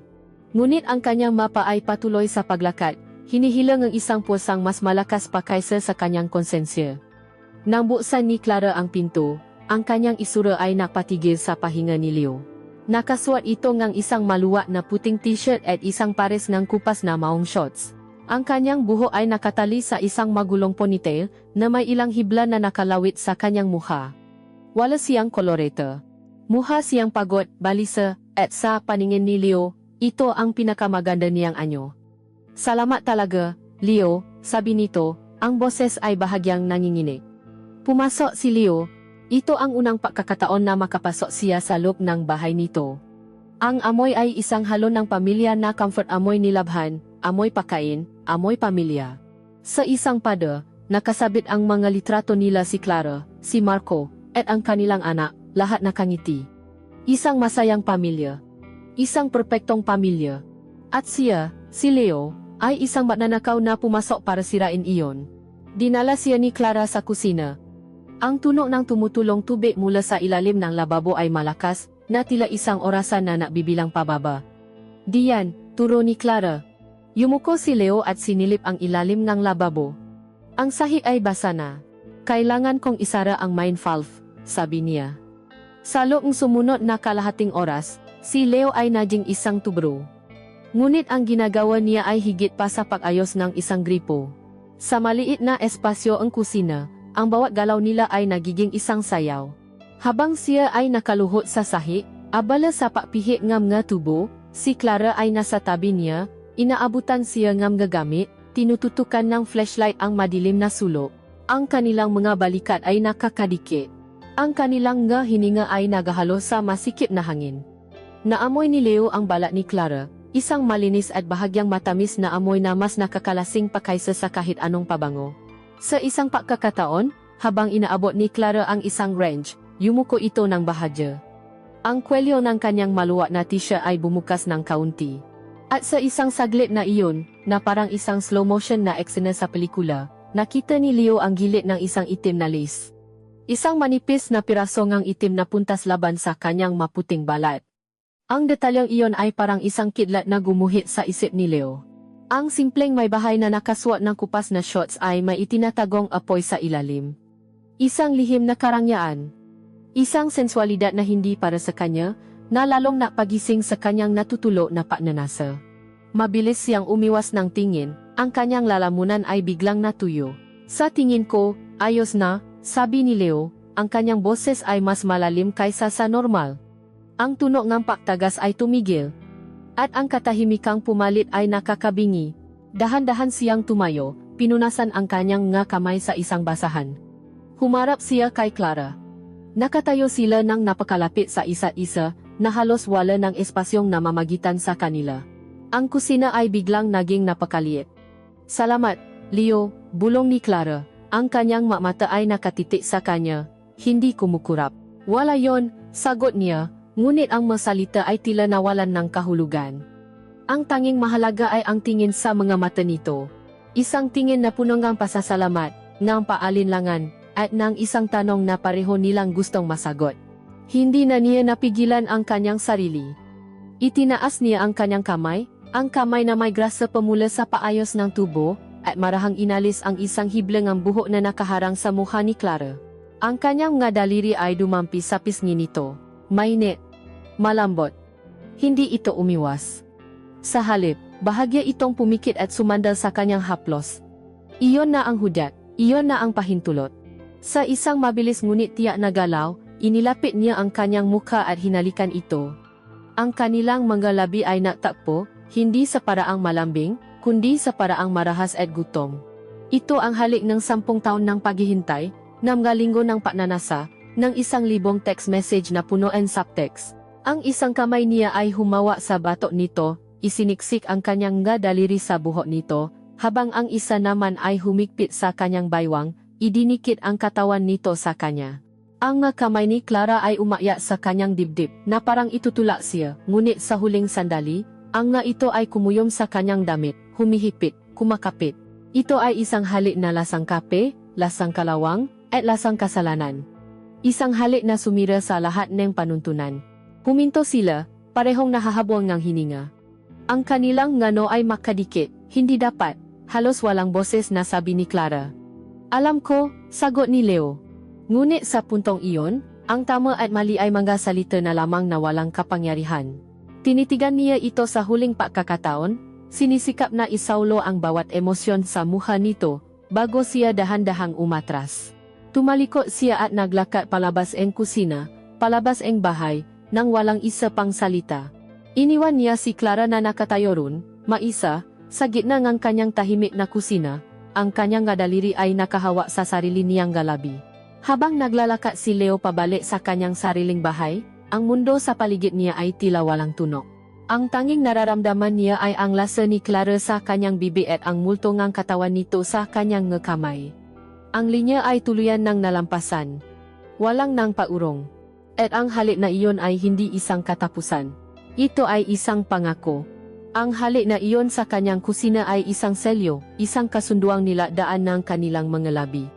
Ngunit ang kanyang mapa ay patuloy sa paglakad, hinihilang ang isang puwasang mas malakas pa kaysa sa kanyang konsensya. Nang buksan ni Clara ang pinto, ang kanyang isura ay napatigil sa pahinga ni Leo. Nakasuot ito ngang isang maluwag na puting t-shirt at isang pares ng kupas na maong shorts. Ang kanyang buhok ay nakatali sa isang magulong ponytail na may ilang hibla na nakalawit sa kanyang mukha. Wala siyang kolorete. Mukha siyang pagod, balisa, at sa paningin ni Leo, ito ang pinakamaganda niyang anyo. Salamat talaga, Leo, sabi nito, ang boses ay bahagyang nanginginig. Pumasok si Leo. Ito ang unang pagkakataon na makapasok siya sa loob ng bahay nito. Ang amoy ay isang halo ng pamilya na comfort, amoy nilabhan, amoy pagkain, amoy pamilya. Sa isang pada, nakasabit ang mga litrato nila si Clara, si Marco, at ang kanilang anak, lahat nakangiti. Isang masayang pamilya. Isang perpektong pamilya. At siya, si Leo, ay isang magnanakaw na pumasok para sirain iyon. Dinala siya ni Clara sa kusina. Ang tunog ng tumutulong tubig mula sa ilalim ng lababo ay malakas, na tila isang orasan na nabibilang pababa. Diyan, turo ni Clara. Yumuko si Leo at sinilip ang ilalim ng lababo. Ang sahig ay basa na. Kailangan kong isara ang main valve, sabi niya. Sa loob ng sumunod na kalahating oras, si Leo ay naging isang tubro. Ngunit ang ginagawa niya ay higit pa sa pag-ayos ng isang gripo. Sa maliit na espasyo ang kusina, ang bawat galaw nila ay nagiging isang sayaw. Habang siya ay nakaluhod sa sahig, abala sa pagpihit ng mga tubo, si Clara ay nasa tabi niya, inaabutan siya ng gagamit, tinututukan ng flashlight ang madilim na sulok. Ang kanilang mga balikat ay nakakadikit. Ang kanilang nga hininga ay nagahalo sa masikip na hangin. Naamoy ni Leo ang balat ni Clara, isang malinis at bahagyang matamis na amoy na mas nakakalasing pa kaysa sa kahit anong pabango. Sa isang pagkakataon, habang inaabot ni Clara ang isang wrench, yumuko ito ng bahadya. Ang kwelyo ng kanyang maluwag na t-shirt ay bumukas ng kaunti. At sa isang saglit na iyon, na parang isang slow motion na eksena sa pelikula, nakita ni Leo ang gilid ng isang itim na lace. Isang manipis na piraso ngang itim na puntas laban sa kanyang maputing balat. Ang detalyeng iyon ay parang isang kidlat na gumuhit sa isip ni Leo. Ang simpleng may bahay na nakasuot ng kupas na shorts ay may itinatagong apoy sa ilalim. Isang lihim na karangyaan. Isang sensualidad na hindi para sa kanya, na lalong napagising sa kanyang natutulo na pagnanasa. Mabilis siyang umiwas ng tingin, ang kanyang lalamunan ay biglang natuyo. Sa tingin ko, ayos na, sabi ni Leo, ang kanyang boses ay mas malalim kaysa sa normal. Ang tunog ng pagtagas ay tumigil. At ang katahimikang pumalit ay nakakabingi. Dahan-dahan siyang tumayo, pinunasan ang kanyang nga kamay sa isang basahan. Humarap siya kay Clara. Nakatayo sila nang napakalapit sa isa't isa, na halos wala ng espasyong namamagitan sa kanila. Ang kusina ay biglang naging napakaliit. Salamat, Leo, bulong ni Clara. Ang kanyang mata ay nakatitik sa kanya, hindi kumukurap. Wala yon, sagot niya. Ngunit ang masalita ay tila nawalan ng kahulugan. Ang tanging mahalaga ay ang tingin sa mga mata nito. Isang tingin na puno ng pasasalamat, ng paalinlangan, at ng isang tanong na pareho nilang gustong masagot. Hindi na niya napigilan ang kanyang sarili. Itinaas niya ang kanyang kamay na may grasa pamula sa paayos ng tubo, at marahang inalis ang isang hiblang ang buhok na nakaharang sa mukha ni Clara. Ang kanyang mga daliri ay dumampi sa pisngi nito. Mainit. Malambot. Hindi ito umiwas. Sa halip, bahagya itong pumikit at sumandal sa kanyang haplos. Iyon na ang hudyat, iyon na ang pahintulot. Sa isang mabilis ngunit tiyak na galaw, inilapit niya ang kanyang mukha at hinalikan ito. Ang kanilang mga labi ay natakpo, hindi sa paraang malambing, kundi sa paraang marahas at gutom. Ito ang halik ng 10 taon ng paghihintay, ng mga linggo ng pagnanasa, ng 1,000 text message na puno ng subtext. Ang isang kamay niya ay humawa sa batok nito, isiniksik ang kanyang nga daliri sa buhok nito, habang ang isa naman ay humigpit sa kanyang baywang, idinikit ang katawan nito sa kanya. Ang nga kamay ni Clara ay umaya sa kanyang dibdib, na parang itutulak siya, ngunit sa huling sandali, ang nga ito ay kumuyom sa kanyang damit, humihipit, kumakapit. Ito ay isang halik na lasang kape, lasang kalawang, at lasang kasalanan. Isang halik na sumira sa lahat ng panuntunan. Huminto sila, parehong nahahabol ngang hininga. Ang kanilang ngano ay makadikit, hindi dapat. Halos walang boses na sabi ni Clara. Alam ko, sagot ni Leo. Ngunit sa puntong iyon, ang tama at mali ay mga salita na lamang na walang kapangyarihan. Tinitigan niya ito sa huling pagkakataon, sinisikap na isaulo ang bawat emosyon sa mukha nito, bago siya dahan-dahang umatras. Tumalikod siya at naglakad palabas ang kusina, palabas ang bahay, nang walang isa pang salita. Iniwan niya si Clara na nakatayo ron, maisa, sa gitna ng kanyang tahimik na kusina, ang kanyang daliri ay nakahawa sa sarili niyang galabi. Habang naglalakad si Leo pabalik sa kanyang sariling bahay, ang mundo sa paligid niya ay tila walang tunog. Ang tanging nararamdaman niya ay ang lasa ni Clara sa kanyang bibig at ang multo ng katawan nito sa kanyang kamay. Ang linya ay tuluyan ng nalampasan. Walang nang paurong. At ang halik na iyon ay hindi isang katapusan. Ito ay isang pangako. Ang halik na iyon sa kanyang kusina ay isang selyo, isang kasunduang nilagdaan ng kanilang mga labi.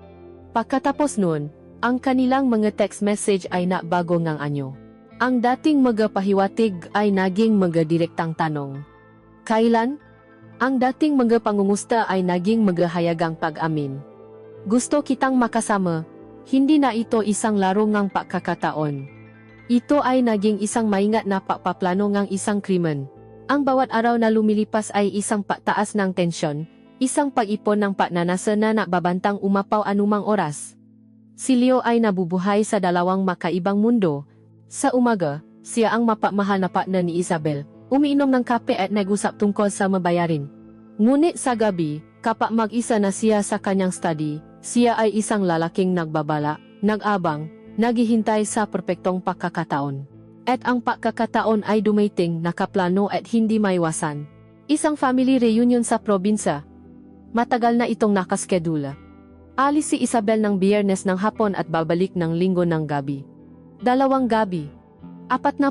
Pagkatapos nun, ang kanilang mga text message ay nabago ng anyo. Ang dating mga pahiwatig ay naging mga direktang tanong. Kailan? Ang dating mga pangumusta ay naging mga hayagang pag-amin. Gusto kitang makasama. Hindi na ito isang laro ng pagkakataon. Ito ay naging isang maingat na pagpaplano ng isang krimen. Ang bawat araw na lumilipas ay isang pagtaas ng tensyon, isang pag-ipon ng pagnanasa na nakababantang umapaw anumang oras. Si Leo ay nabubuhay sa dalawang makaibang mundo. Sa umaga, siya ang mapagmahal na partner ni Isabel, umiinom ng kape at nag-usap tungkol sa mabayarin. Ngunit sa gabi, kapag mag-isa na siya sa kanyang study, siya ay isang lalaking nagbabala, nag-abang, naghihintay sa perpektong pagkakataon. At ang pagkakataon ay dumating, nakaplano at hindi maiwasan. Isang family reunion sa probinsya. Matagal na itong nakaskedula. Alis si Isabel ng Biyernes ng hapon at babalik ng Linggo ng gabi. 2 gabi. 48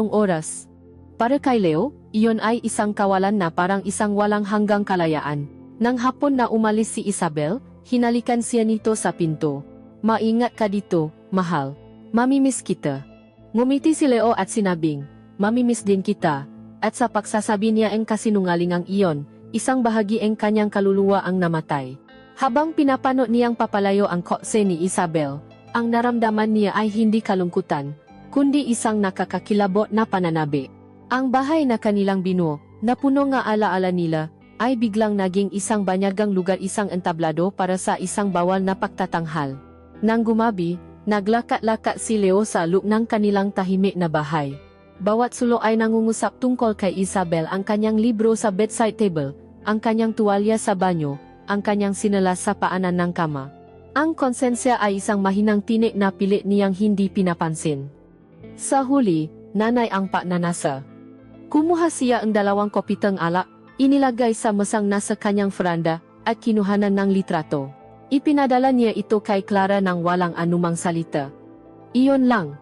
oras. Para kay Leo, iyon ay isang kawalan na parang isang walang hanggang kalayaan. Nang hapon na umalis si Isabel, hinalikan siya nito sa pinto. Maingat ka dito, mahal. Mamimiss kita. Ngumiti si Leo at sinabing, mamimiss din kita. At sa pagsasabi niya ang kasinungalingang iyon, isang bahagi ang kanyang kaluluwa ang namatay. Habang pinapano niyang papalayo ang kotse ni Isabel, ang naramdaman niya ay hindi kalungkutan, kundi isang nakakakilabot na pananabi. Ang bahay na kanilang binuo, na puno nga alaala nila, ay biglang naging isang banyagang lugar, isang entablado para sa isang bawal na pagtatanghal. Nang gumabi, naglakat-lakat si Leo sa loob ng kanilang tahimik na bahay. Bawat sulo ay nangungusap tungkol kay Isabel, ang kanyang libro sa bedside table, ang kanyang tuwalya sa banyo, ang kanyang sinelas sa paanan ng kama. Ang konsensya ay isang mahinang tinik na pilit niyang hindi pinapansin. Sa huli, nanay ang pagnanasa. Kumuha siya ang 2 kopitang alak, inilagay sa mesang nasa kanyang veranda, at kinuhanan ng litrato. Ipinadala niya ito kay Clara nang walang anumang salita. Iyon lang.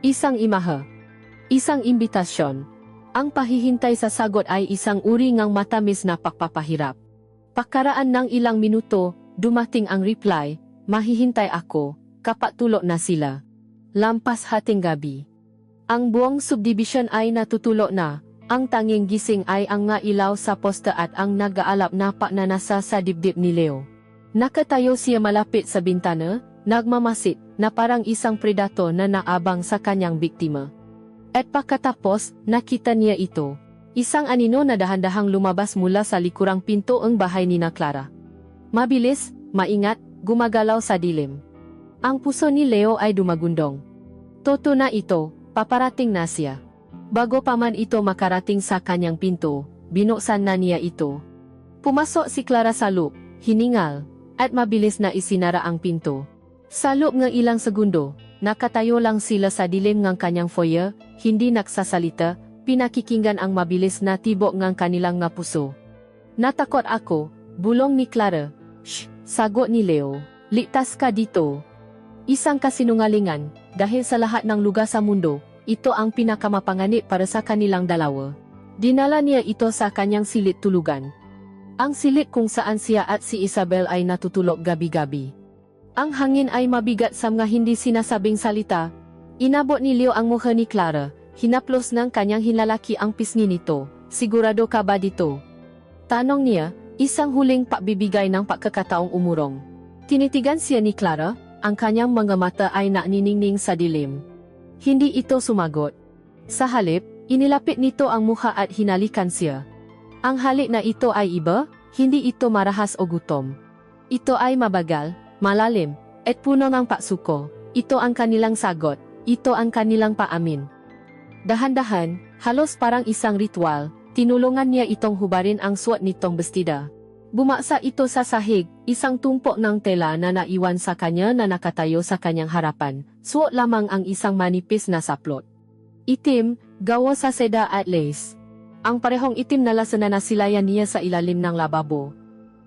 Isang imahe. Isang imbitasyon. Ang pahihintay sa sagot ay isang uri ng matamis na pagpapahirap. Pagkaraan ng ilang minuto, dumating ang reply, mahihintay ako, kapag tulog na sila. Lampas hating gabi. Ang buong subdivision ay natutulo na, ang tanging gising ay ang nga ilaw sa poste at ang nag-aalap na pagnanasa sa dibdib ni Leo. Nakatayo siya malapit sa bintana, nagmamasid, na parang isang predator na naabang sa kanyang biktima. At pagkatapos, nakita niya ito. Isang anino na dahan-dahang lumabas mula sa likurang pinto ang bahay ni Clara. Mabilis, maingat, gumagalaw sa dilim. Ang puso ni Leo ay dumagundong. Toto na ito, paparating na siya. Bago pa man ito makarating sa kanyang pinto, binuksan na niya ito. Pumasok si Clara sa loob, hiningal, at mabilis na isinara ang pinto. Sa loob ng ilang segundo, nakatayo lang sila sa dilim ng kanyang foyer, hindi nagsasalita, pinakikinggan ang mabilis na tibok ng kanilang nga puso. Natakot ako, bulong ni Clara. Shh, sagot ni Leo. Ligtas ka dito. Isang kasinungalingan, dahil sa lahat ng lugar sa mundo, ito ang pinakamapanganib para sa kanilang dalawa. Dinala niya ito sa kanyang silid tulugan. Ang silid kung saan siya at si Isabel ay natutulog gabi-gabi. Ang hangin ay mabigat sa mga hindi sinasabing salita. Inabot ni Leo ang mukha ni Clara, hinaplos ng kanyang hinlalaki ang pisngi nito, sigurado ka ba dito? Tanong niya, isang huling pagbibigay ng pagkakataong umurong. Tinitigan siya ni Clara, ang kanyang mga mata ay naniningning sa dilim. Hindi ito sumagot. Sa halip, inilapit nito ang mukha at hinalikan siya. Ang halik na ito ay iba, hindi ito marahas o gutom. Ito ay mabagal, malalim, at puno ng pagsuko. Ito ang kanilang sagot, ito ang kanilang paamin. Dahan-dahan, halos parang isang ritual, tinulungan niya itong hubarin ang suot nitong bestida. Bumaksa ito sa sahig, isang tumpok ng tela na naiwan sa kanya na nakatayo sa kanyang harapan, suot lamang ang isang manipis na saplot. Itim, gawa sa seda at lace. Ang parehong itim na lasa na nasilayan niya sa ilalim ng lababo.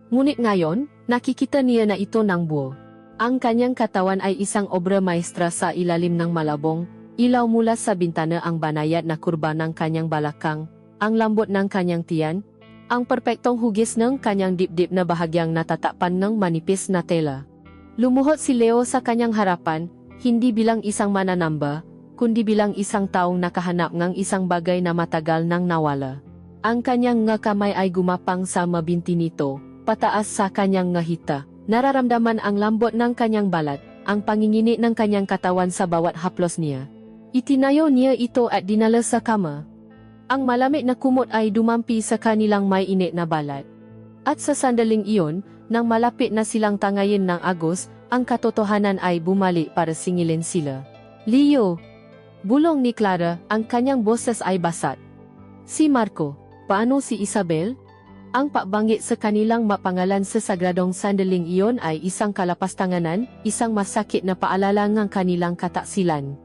Ngunit ngayon, nakikita niya na ito ng buo. Ang kanyang katawan ay isang obra maestra sa ilalim ng malabong, ilaw mula sa bintana ang banayad na kurba ng kanyang balakang, ang lambot ng kanyang tiyan, ang perpektong hugis ng kanyang dibdib na bahagyang natatakpan ng manipis na tela. Lumuhod si Leo sa kanyang harapan, hindi bilang isang mananamba, kundi bilang isang taong nakahanap ng isang bagay na matagal nang nawala. Ang kanyang nga kamay ay gumapang sa mabinti nito, pataas sa kanyang nga hita. Nararamdaman ang lambot ng kanyang balat, ang pangingini ng kanyang katawan sa bawat haplos niya. Itinayo niya ito at dinala sa kama. Ang malamig na kumot ay dumampi sa kanilang may init na balat. At sa sandaling iyon, nang malapit na silang tangayin ng agos, ang katotohanan ay bumalik para singilin sila. Leo! Bulong ni Clara, ang kanyang boses ay basat. Si Marco, paano si Isabel? Ang pagbanggit sa kanilang mapangalan sa sagradong sandaling iyon ay isang kalapastanganan, isang masakit na paalala ng kanilang kataksilan.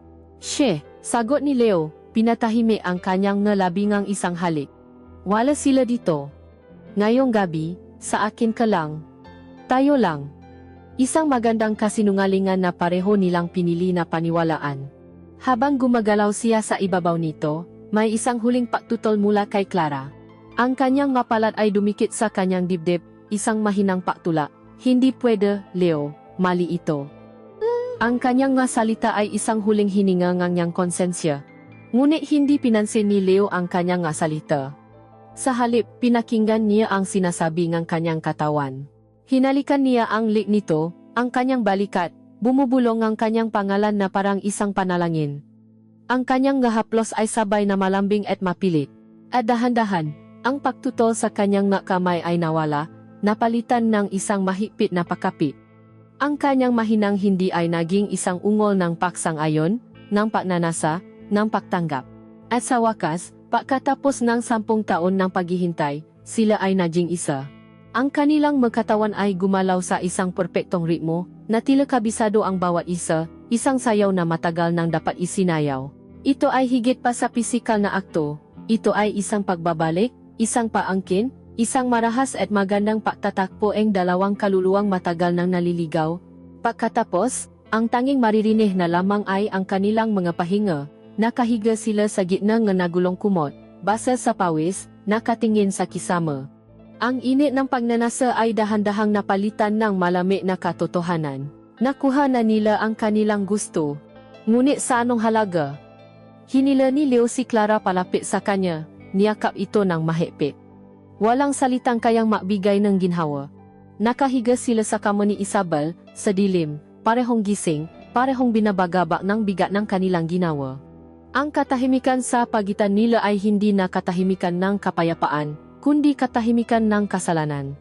She, sagot ni Leo, pinatahimik ang kanyang nalabingang isang halik. Wala sila dito. Ngayong gabi, sa akin ka lang. Tayo lang. Isang magandang kasinungalingan na pareho nilang pinili na paniwalaan. Habang gumagalaw siya sa ibabaw nito, may isang huling pagtutol mula kay Clara. Ang kanyang mapalat ay dumikit sa kanyang dibdib, isang mahinang pagtula. Hindi pwede, Leo, mali ito. Ang kanyang nga salita ay isang huling hininga ng niyang konsensya. Ngunit hindi pinansin ni Leo ang kanyang nga salita. Sa halip, pinakinggan niya ang sinasabi ng kanyang katawan. Hinalikan niya ang lik nito, ang kanyang balikat, bumubulong ang kanyang pangalan na parang isang panalangin. Ang kanyang nga haplos ay sabay na malambing at mapilit. At dahan-dahan, ang pagtutol sa kanyang nga kamay ay nawala, napalitan ng isang mahigpit na pakapit. Ang kanyang mahinang hindi ay naging isang ungol ng paksang-ayon, ng pagnanasa, ng pagtanggap. At sa wakas, pagkatapos ng 10 taon ng paghihintay, sila ay naging isa. Ang kanilang magkatawan ay gumalaw sa isang perpektong ritmo, na tila kabisado ang bawat isa, isang sayaw na matagal nang dapat isinayaw. Ito ay higit pa sa pisikal na akto, ito ay isang pagbabalik, isang paangkin, isang marahas at magandang pagtatakpo ang dalawang kaluluwang matagal nang naliligaw. Pagkatapos, ang tanging maririnig na lamang ay ang kanilang mga pahinga. Nakahiga sila sa gitna ng nagulong kumot, basa sa pawis, nakatingin sa kisama. Ang init ng pagnanasa ay dahan-dahang napalitan ng malamig na katotohanan. Nakuha na nila ang kanilang gusto. Ngunit sa anong halaga? Hinila ni Leo si Clara palapit sa kanya, niyakap ito ng mahigpit. Walang salitang kayang magbigay ng ginhawa. Nakahiga sila sa kama ni Isabel, sa dilim, parehong gising, parehong binabagabak ng bigat ng kanilang ginawa. Ang katahimikan sa pagitan nila ay hindi na katahimikan ng kapayapaan, kundi katahimikan ng kasalanan.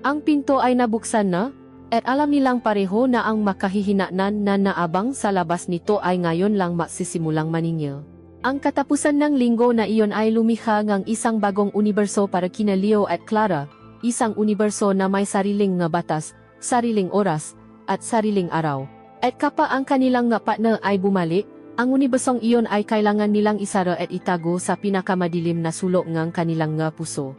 Ang pinto ay nabuksan na, at alam nilang pareho na ang makahihinatnan na naabang sa labas nito ay ngayon lang magsisimulang maningil. Ang katapusan ng linggo na iyon ay lumikha ng isang bagong universo para kina Leo at Clara, isang universo na may sariling nga batas, sariling oras, at sariling araw. At kapag ang kanilang nga partner ay bumalik, ang unibersong iyon ay kailangan nilang isara at itago sa pinakamadilim na sulok ng kanilang nga puso.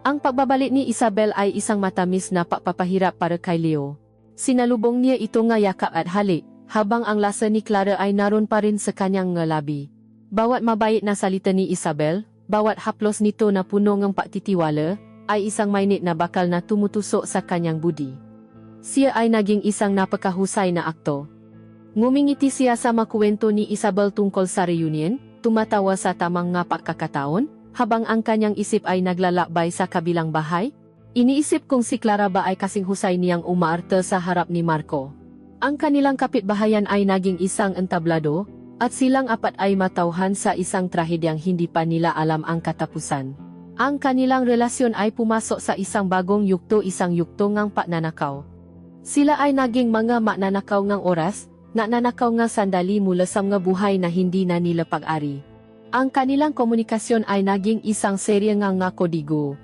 Ang pagbabalik ni Isabel ay isang matamis na pagpapahirap para kay Leo. Sinalubong niya ito nga yakap at halik, habang ang lasa ni Clara ay naroon pa rin sa kanyang nga labi. Bawat mabait na salita ni Isabel, bawat haplos nito na puno ng pagtitiwala, ay isang mainit na bakal na tumutusok sa kanyang budi. Siya ay naging isang napakahusay na aktor. Ngumingiti siya sa makuwento ni Isabel tungkol sa reunion, tumatawa sa tamang nga pagkakataon, habang ang kanyang isip ay naglalakbay sa kabilang bahay? Iniisip kong si Clara ba ay kasing husay niyang umaarte sa harap ni Marco. Ang kanilang kapitbahayan ay naging isang entablado, at silang apat ay matauhan sa isang trahedyang hindi pa nila alam ang katapusan. Ang kanilang relasyon ay pumasok sa isang bagong yugto, isang yugto ngang pagnanakaw. Sila ay naging mga magnanakaw ngang oras, nananakaw nga sandali mula sa mga buhay na hindi na nila pag-ari. Ang kanilang komunikasyon ay naging isang serye nga kodigo.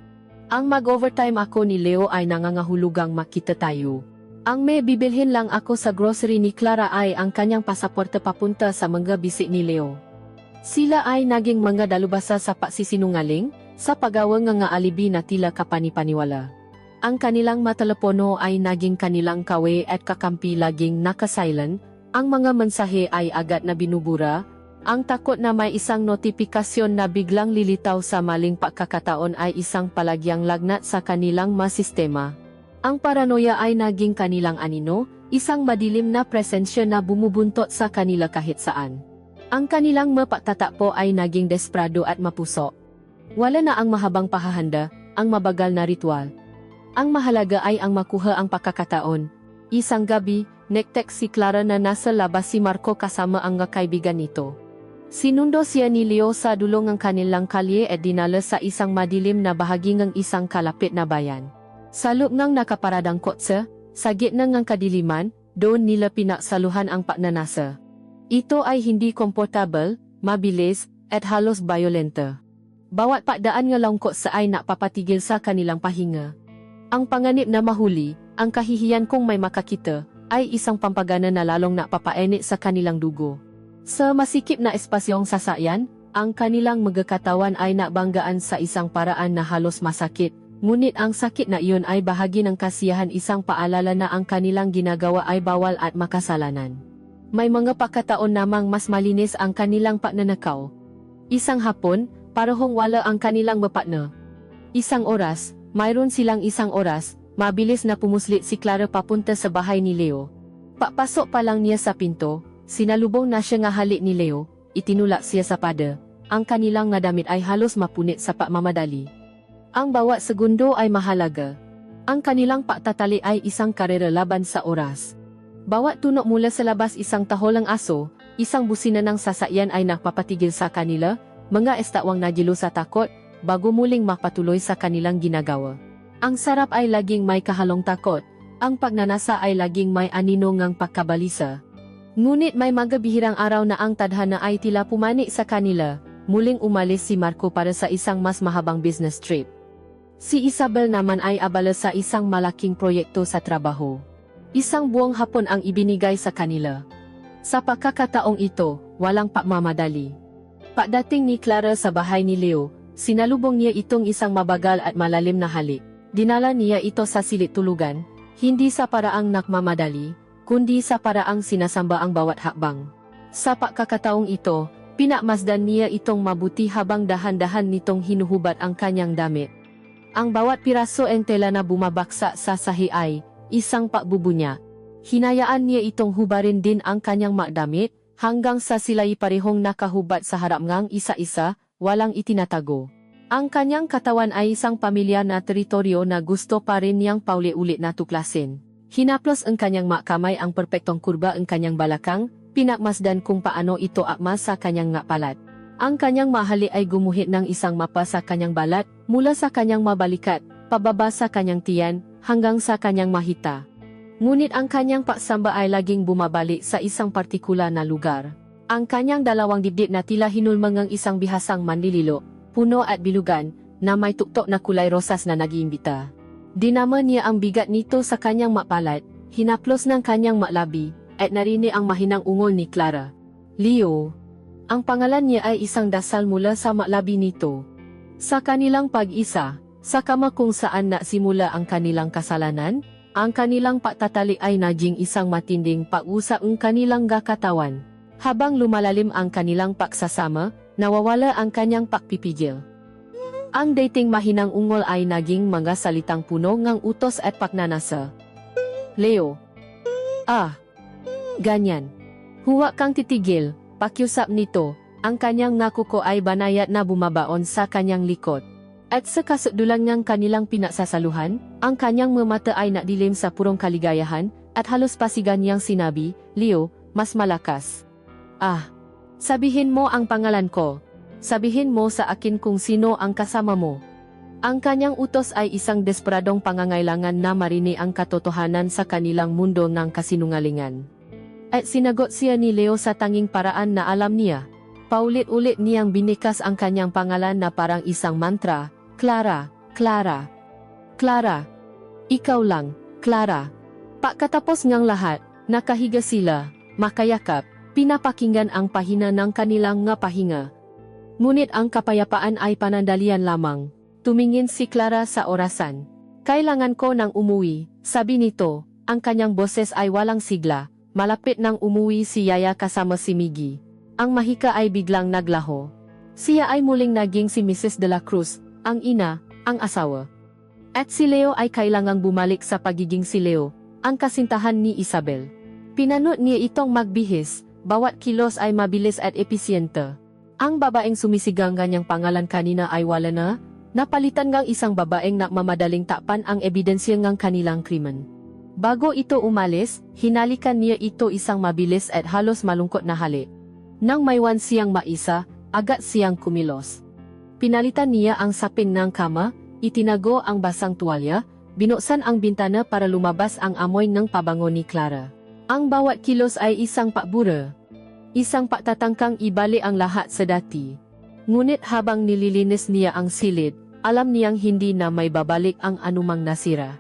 Ang mag-overtime ako ni Leo ay nangangahulugang makita tayo. Ang may bibilhin lang ako sa grocery ni Clara ay ang kanyang pasaporte papunta sa mga bisik ni Leo. Sila ay naging mga dalubhasa sa pagsisinungaling, sa paggawa nga alibi na tila kapanipaniwala. Ang kanilang matelepono ay naging kanilang kawe at kakampi, laging naka-silent. Ang mga mensahe ay agad na binubura. Ang takot na may isang notifikasyon na biglang lilitaw sa maling pagkakataon ay isang palagyang lagnat sa kanilang sistema. Ang paranoia ay naging kanilang anino, isang madilim na presensya na bumubuntot sa kanila kahit saan. Ang kanilang pagtatakbo ay naging desperado at mapuso. Wala na ang mahabang pahahanda, ang mabagal na ritual. Ang mahalaga ay ang makuha ang pagkakataon. Isang gabi, nektek si Clara na nasa labas si Marco kasama ang kaibigan nito. Sinundo siya ni Leo sa dulong ng kanilang kalye at dinala sa isang madilim na bahagi ng isang kalapit na bayan. Sa loob ng nakaparadang kotse, sa gitna ng kadiliman, doon nila pinaksaluhan ang pagnanasa. Ito ay hindi komportable, mabilis, at halos violenta. Bawat pagdaan ng kotse ay napapatigil sa kanilang pahinga. Ang panganib na mahuli, ang kahihiyan kung may makakita, ay isang pampagana na lalong napapainit sa kanilang dugo. Sa masikip na espasyong sasakyan, ang kanilang magkatawan ay nabanggaan sa isang paraan na halos masakit. Ngunit ang sakit na iyon ay bahagi ng kasiyahan, isang paalala na ang kanilang ginagawa ay bawal at makasalanan. May mga pagkataon namang mas malinis ang kanilang pagnanakaw. Isang hapon, parehong wala ang kanilang partner. Isang oras, mayroon silang isang oras, mabilis na pumuslit si Clara papunta sa bahay ni Leo. Papasok pa lang niya sa pinto, sinalubong na siya nga halik ni Leo, itinulak siya sa pada. Ang kanilang nga damit ay halos mapunit sa pagmamadali. Ang bawat segundo ay mahalaga. Ang kanilang pagtatali ay isang karera laban sa oras. Bawat tunog mula sa labas, isang taholang aso, isang busina ng sasakyan ay napapatigil sa kanila, mga estawang nagilo sa takot, bago muling mapatuloy sa kanilang ginagawa. Ang sarap ay laging may kahalong takot, ang pagnanasa ay laging may anino ngang pagkabalisa. Ngunit may mga bihirang araw na ang tadhana ay tila pumani sa kanila, muling umalis si Marco para sa isang mas mahabang business trip. Si Isabel naman ay abala sa isang malaking proyekto sa trabaho. Isang buong hapon ang ibinigay sa kanila. Sa pagkakataong ito, walang pagmamadali. Pagdating ni Clara sa bahay ni Leo, sinalubong niya itong isang mabagal at malalim na halik. Dinala niya ito sa silid tulugan, hindi sa paraang nakmamadali, kundi sa paraang sinasamba ang bawat hakbang. Sa pagkakataong ito, pinakmasdan niya itong mabuti habang dahan-dahan nitong hinuhubad ang kanyang damit. Ang bawat piraso ng tela na bumabaksa sa sahi ay isang pagbubunya. Hinayaan niya itong hubarin din ang kanyang makdamit, hanggang sa sila'y parehong nakahubad sa harap ngang isa-isa, walang itinatago. Ang kanyang katawan ay isang pamilya na teritoryo na gusto pa rin niyang pauli-ulit na tuklasin. Hinaplos ang kanyang makamay ang perpektong kurba ang kanyang balakang, pinakmasdan kung paano ito akma sa kanyang ngapalat. Ang kanyang mahali ay gumuhit ng isang mapa sa kanyang balat, mula sa kanyang mabalikat, pababa sa kanyang tiyan, hanggang sa kanyang mahita. Ngunit ang kanyang pagsamba ay laging bumabalik sa isang partikular na lugar. Ang kanyang dalawang dibdib na tila hinulmang ng isang bihasang manlililo, puno at bilugan, na may tuktok na kulay rosas na nag-iimbita. Dinama niya ang bigat nito sa kanyang mapalat, hinaplos ng kanyang maklabi, at narinig ang mahinang ungol ni Clara. Leo. Ang pangalan niya ay isang dasal mula sa maklabi nito. Sa kanilang pag-isa, sa kama kung saan nasimula ang kanilang kasalanan, ang kanilang pagtatali ay naging isang matinding pag-usap ng kanilang katawan. Habang lumalalim ang kanilang pagsasama, nawawala ang kanyang pagpipigil. Ang dating mahinang ungol ay naging mga salitang puno ng utos at pagnanasa. Leo. Ganyan. Huwag kang titigil, pakiusap nito, ang kanyang nakuko ay banayad na bumabaon sa kanyang likod. At sa kasudulan niyang kanilang pinagsasaluhan, ang kanyang mga mata ay nadilim sa purong kaligayahan, at halos pasigan niyang sinabi, "Leo, mas malakas. Ah, sabihin mo ang pangalan ko. Sabihin mo sa akin kung sino ang kasama mo." Ang kanyang utos ay isang desperadong pangangailangan na marinig ang katotohanan sa kanilang mundo ng kasinungalingan. At sinagot siya ni Leo sa tanging paraan na alam niya. Paulit-ulit niyang binikas ang kanyang pangalan na parang isang mantra, "Clara, Clara, Clara. Ikaw lang, Clara." Pagkatapos ngang lahat, nakahiga sila, makayakap, pinapakinggan ang pahina ng kanilang nga pahinga. Ngunit ang kapayapaan ay panandalian lamang. Tumingin si Clara sa orasan. "Kailangan ko nang umuwi," sabi nito. Ang kanyang boses ay walang sigla. Malapit nang umuwi si Yaya kasama si Miggy. Ang mahika ay biglang naglaho. Siya ay muling naging si Mrs. de la Cruz, ang ina, ang asawa. At si Leo ay kailangang bumalik sa pagiging si Leo, ang kasintahan ni Isabel. Pinanot niya itong magbihis, bawat kilos ay mabilis at episyente. Ang babaeng sumisigang kanyang pangalan kanina ay wala na, napalitan ngang isang babaeng nagmamadaling takpan ang ebidensya ng kanilang krimen. Bago ito umalis, hinalikan niya ito isang mabilis at halos malungkot na halik. Nang maywan siyang maisa, agad siyang kumilos. Pinalitan niya ang sapin ng kama, itinago ang basang tuwalya, binuksan ang bintana para lumabas ang amoy ng pabango ni Clara. Ang bawat kilos ay isang pakbura. Isang pagtatangkang ibalik ang lahat sa dati. Ngunit habang nililinis niya ang silid, alam niyang hindi na may babalik ang anumang nasira.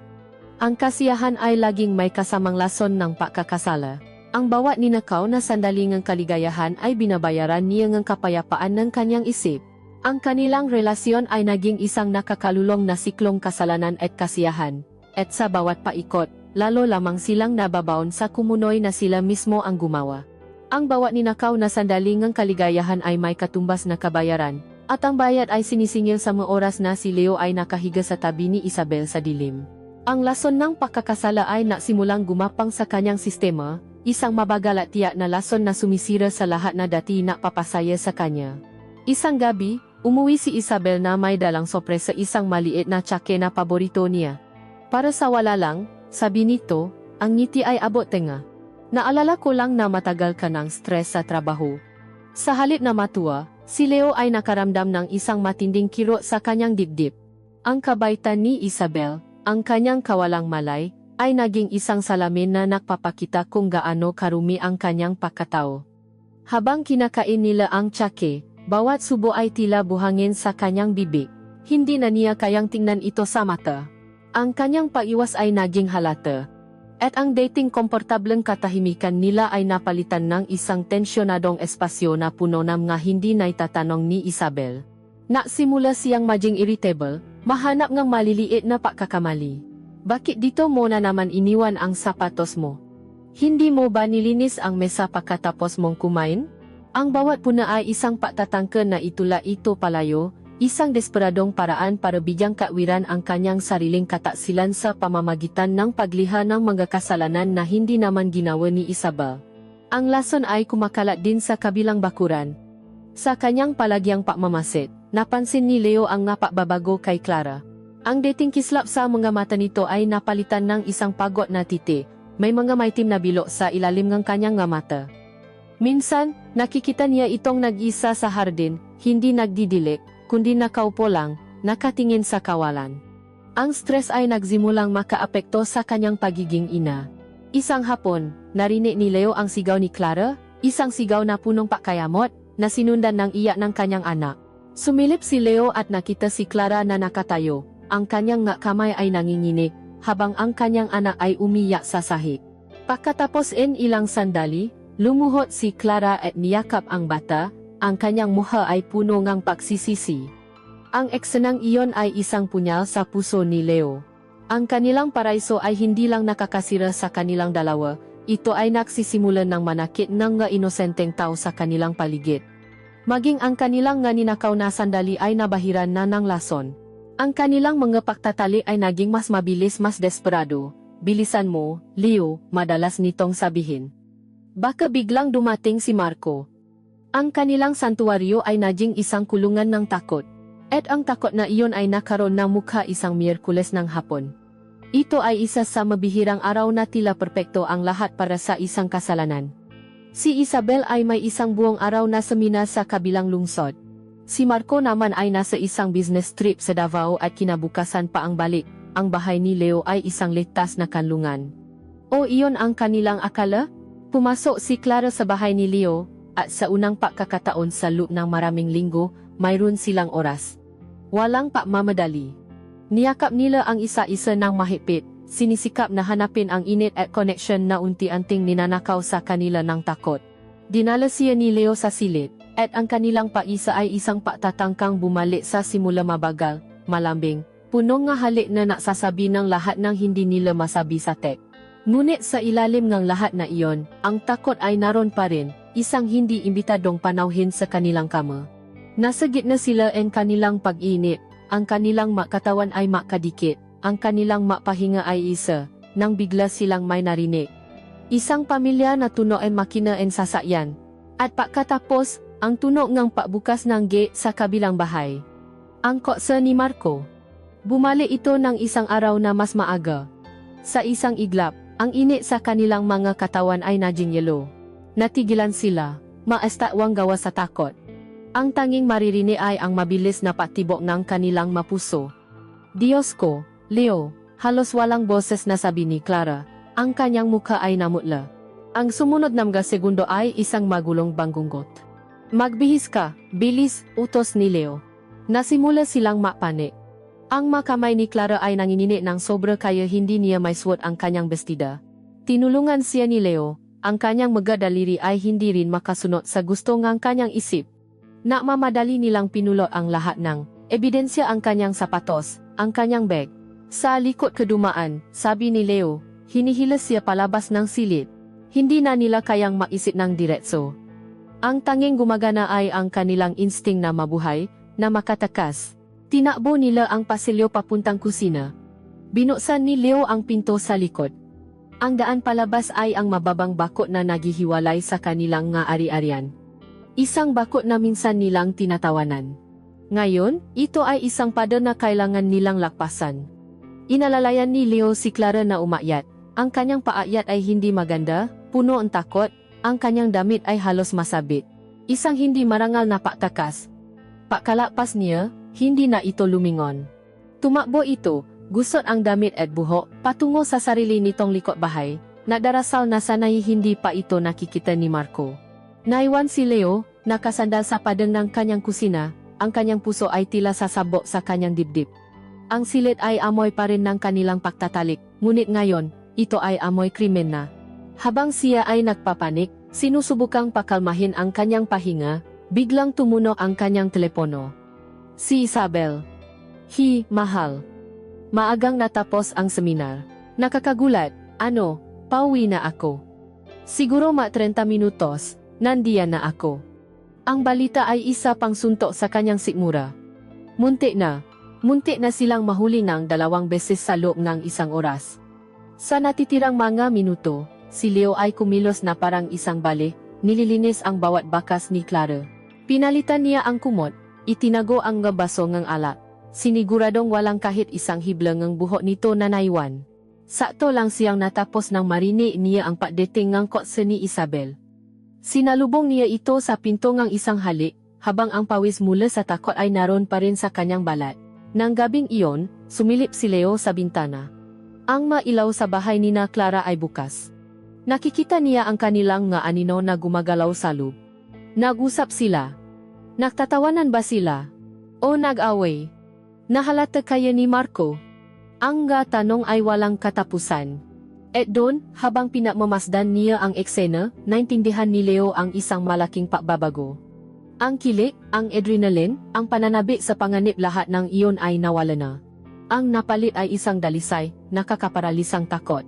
Ang kasiyahan ay laging may kasamang lason ng pagkakasala. Ang bawat ninakaw na sandali ng kaligayahan ay binabayaran niya ng kapayapaan ng kanyang isip. Ang kanilang relasyon ay naging isang nakakalulong na siklong kasalanan at kasiyahan. At sa bawat paikot, lalo lamang silang nababaon sa kumunoy na sila mismo ang gumawa. Ang bawat ninakaw na sandali ng kaligayahan ay may katumbas na kabayaran, at ang bayad ay sinisingil sa mga oras na si Leo ay nakahiga sa tabi ni Isabel sa dilim. Ang lason ng pagkakasala ay nasimulang gumapang sa kanyang sistema, isang mabagal at tiyak na lason na sumisira sa lahat na dati napapasaya sa kanya. Isang gabi, umuwi si Isabel na may dalang sorpresa, isang maliit na tsake na paborito niya. Para sa wala lang, sabi nito, ang ngiti ay abot tenga. "Naalala ko lang na matagal ka ng stress sa trabaho." Sa halip na matuwa, si Leo ay nakaramdam ng isang matinding kirot sa kanyang dibdib. Ang kabaitan ni Isabel, ang kanyang kawalang malay, ay naging isang salamin na nagpapakita kung gaano karumi ang kanyang pagkatao. Habang kinakain nila ang tsake, bawat subo ay tila buhangin sa kanyang bibig. Hindi na niya kayang tingnan ito sa mata. Ang kanyang paiwas ay naging halata. At ang dating komportableng katahimikan nila ay napalitan ng isang tensyonadong espasyo na puno ng mga hindi naitatanong ni Isabel. Naksimula siyang maging irritable, mahanap ng maliliit na pagkakamali. "Bakit dito mo na naman iniwan ang sapatos mo? Hindi mo ba nilinis ang mesa pagkatapos mong kumain?" Ang bawat puna ay isang pagtatangka na itula ito palayo, isang desperadong paraan para bigyang katwiran ang kanyang sariling kataksilan sa pamamagitan ng pagliha ng mga kasalanan na hindi naman ginawa ni Isabel. Ang lason ay kumakalat din sa kabilang bakuran. Sa kanyang palagyang pagmamasid, napansin ni Leo ang napakbabago kay Clara. Ang dating kislap sa mga mata nito ay napalitan ng isang pagod na titi, may mga maitim na bilog sa ilalim ng kanyang nga mata. Minsan, nakikita niya itong nag-isa sa hardin, hindi nagdidilik, kundi nakaupo lang, nakatingin sa kawalan. Ang stress ay nagsimulang makaapekto sa kanyang pagiging ina. Isang hapon, narinig ni Leo ang sigaw ni Clara, isang sigaw na punong pakayamot, na sinundan ng iyak ng kanyang anak. Sumilip si Leo at nakita si Clara na nakatayo. Ang kanyang nga kamay ay nanginginig, habang ang kanyang anak ay umiyak sa sahig. Pagkatapos ilang sandali, lumuhod si Clara at niyakap ang bata, ang kanyang mukha ay puno ng pagsisisi. Ang eksenang iyon ay isang punyal sa puso ni Leo. Ang kanilang paraiso ay hindi lang nakakasira sa kanilang dalawa, ito ay nagsisimulan ng manakit ng nga inosenteng tao sa kanilang paligid. Maging ang kanilang nga ninakaw na sandali ay nabahiran na ng lason. Ang kanilang mga pagtatali ay naging mas mabilis, mas desperado. "Bilisan mo, Leo," madalas nitong sabihin. "Baka biglang dumating si Marco." Ang kanilang santuwaryo ay naging isang kulungan ng takot. At ang takot na iyon ay nakaroon ng mukha isang Miyerkules ng hapon. Ito ay isa sa mabihirang araw na tila perpekto ang lahat para sa isang kasalanan. Si Isabel ay may isang buong araw na semina sa kabilang lungsod. Si Marco naman ay nasa isang business trip sa Davao at kinabukasan pa ang balik. Ang bahay ni Leo ay isang ligtas na kanlungan. O iyon ang kanilang akala? Pumasok si Clara sa bahay ni Leo, at sa unang pagkakataon sa loob ng maraming linggo, mayroon silang oras. Walang pagmamadali. Niyakap nila ang isa-isa ng mahigpit, sinisikap na hanapin ang init at connection na unti-unting ninanakaw sa kanila ng takot. Dinala siya ni Leo sa silid, at ang kanilang paisa ay isang patatangkang bumalik sa simula mabagal, malambing, punong nga halik na naksasabi ng lahat ng hindi nila masabi sa tek. Ngunit sa ilalim ng lahat na iyon, ang takot ay naroon pa rin, isang hindi imbitadong panauhin sa kanilang kama. Nasa gitna sila ang kanilang pag-init, ang kanilang makatawan ay makadikit, ang kanilang mapahinga ay isa, nang bigla silang may narinig. Isang pamilya na tunog ang makina ang sasakyan. At pagkatapos, ang tunog ng pagbukas ng gate sa kabilang bahay. Ang kotse ni Marco. Bumalik ito ng isang araw na mas maaga. Sa isang iglap, ang init sa kanilang mga katawan ay naging yelo. Natigilan sila, maastatwang gawa sa takot. Ang tanging maririnig ay ang mabilis na patibok ng kanilang mapuso. Diyos ko, Leo, halos walang boses na sabi ni Clara, ang kanyang mukha ay namutla. Ang sumunod na mga segundo ay isang magulong banggunggot. Magbihis ka, bilis, utos ni Leo. Nasimula silang mapanik. Ang makamay ni Clara ay nanginginig ng sobra kaya hindi niya may suot ang kanyang bestida. Tinulungan siya ni Leo, ang kanyang mga daliri ay hindi rin makasunod sa gusto ng kanyang isip. Nakmamadali nilang pinulot ang lahat ng ebidensya, ang kanyang sapatos, ang kanyang bag. Sa likod kedumaan, sabi ni Leo, hinihilas siya palabas ng silid. Hindi na nila kayang maisip ng diretso. Ang tanging gumagana ay ang kanilang insting na mabuhay, na makatakas. Tinakbo nila ang pasilyo papuntang kusina. Binuksan ni Leo ang pinto sa likod. Ang daan palabas ay ang mababang bakod na naghihiwalay sa kanilang nga ari-arian. Isang bakod na minsan nilang tinatawanan. Ngayon, ito ay isang pader na kailangan nilang lakpasan. Inalalayan ni Leo si Clara na umakyat. Ang kanyang paakyat ay hindi maganda, puno ang takot, ang kanyang damit ay halos masabit. Isang hindi marangal na paktakas. Pagkalakpas niya, hindi na ito lumingon. Tumakbo ito, gusot ang damit at buhok, patungo sa sarili nitong likod bahay, na darasal na sanay hindi pa ito nakikita ni Marco. Naiwan si Leo, nakasandal sa pader ng kanyang kusina, ang kanyang puso ay tila sasabok sa kanyang dibdib. Ang silid ay amoy pa rin ng kanilang pagtatalik, ngunit ngayon, ito ay amoy krimen na. Habang siya ay nagpapanik, sinusubukang pakalmahin ang kanyang pahinga, biglang tumunog ang kanyang telepono. Si Isabel. Mahal. Maagang natapos ang seminar. Nakakagulat, pauwi na ako. Siguro 30 minutos, nandiyan na ako. Ang balita ay isa pang suntok sa kanyang sikmura. Muntik na silang mahuli ng 2 beses sa loob ng 1 oras. Sa natitirang mga minuto, si Leo ay kumilos na parang isang bale, nililinis ang bawat bakas ni Clara. Pinalitan niya ang kumot, itinago ang baso ng alak. Siniguradong walang kahit isang hibla ng buhok nito na naiwan. Sakto lang siyang natapos nang marinig niya ang pagdating ng kotse ni Isabel. Sinalubong niya ito sa pinto ng isang halik, habang ang pawis mula sa takot ay naroon pa rin sa kanyang balat. Nang gabing iyon, sumilip si Leo sa bintana. Ang mailaw sa bahay ni na Clara ay bukas. Nakikita niya ang kanilang nga anino na gumagalaw sa loob. Nag-usap sila. Nagtatawanan ba sila? O nag-away? Nahalata kaya ni Marco? Ang tanong ay walang katapusan. At doon, habang pinagmamasdan niya ang eksena, naintindihan ni Leo ang isang malaking pagbabago. Ang kilik, ang adrenaline, ang pananabik sa panganib, lahat ng iyon ay nawala na. Ang napalit ay isang dalisay, nakakaparalisang takot.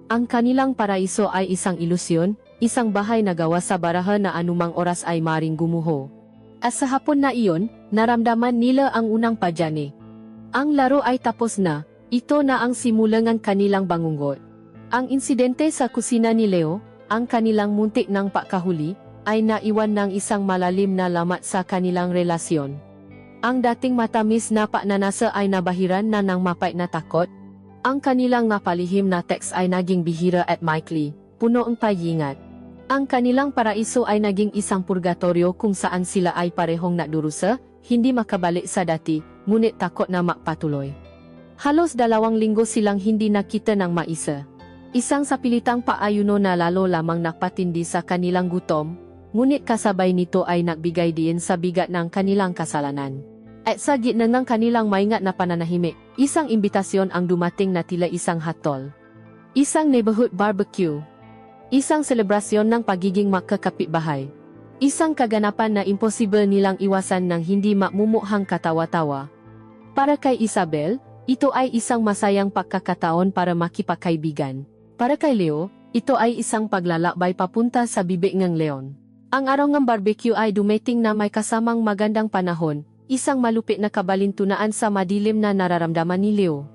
Ang kanilang paraiso ay isang ilusyon, isang bahay na gawa sa baraha na anumang oras ay maring gumuho. At sa hapon na iyon, naramdaman nila ang unang padyani. Ang laro ay tapos na, ito na ang simulangan kanilang bangunggot. Ang insidente sa kusina ni Leo, ang kanilang muntik ng pakahuli, ay naiwan ng isang malalim na lamat sa kanilang relasyon. Ang dating matamis na pagnanasa ay nabahiran na ng mapait na takot. Ang kanilang napalihim na teks ay naging bihira at maikli, puno ng payingat. Ang kanilang paraiso ay naging isang purgatorio kung saan sila ay parehong nadurusa, hindi makabalik sa dati, ngunit takot na makpatuloy. Halos 2 linggo silang hindi nakita ng maisa. Isang sapilitang paayuno na lalo lamang nakpatindi sa kanilang gutom, ngunit kasabay nito ay nagbigay din sa bigat ng kanilang kasalanan. At sa gitna ng kanilang maingat na pananahimik, isang imbitasyon ang dumating na tila isang hatol. Isang neighborhood barbecue. Isang selebrasyon ng pagiging magkakapitbahay. Isang kaganapan na imposible nilang iwasan ng hindi makmumukhang katawa-tawa. Para kay Isabel, ito ay isang masayang pagkakataon para makipagkaibigan. Para kay Leo, ito ay isang paglalakbay papunta sa bibig ng leon. Ang araw ng barbecue ay dumating na may kasamang magandang panahon, isang malupit na kabalintunaan sa madilim na nararamdaman ni Leo.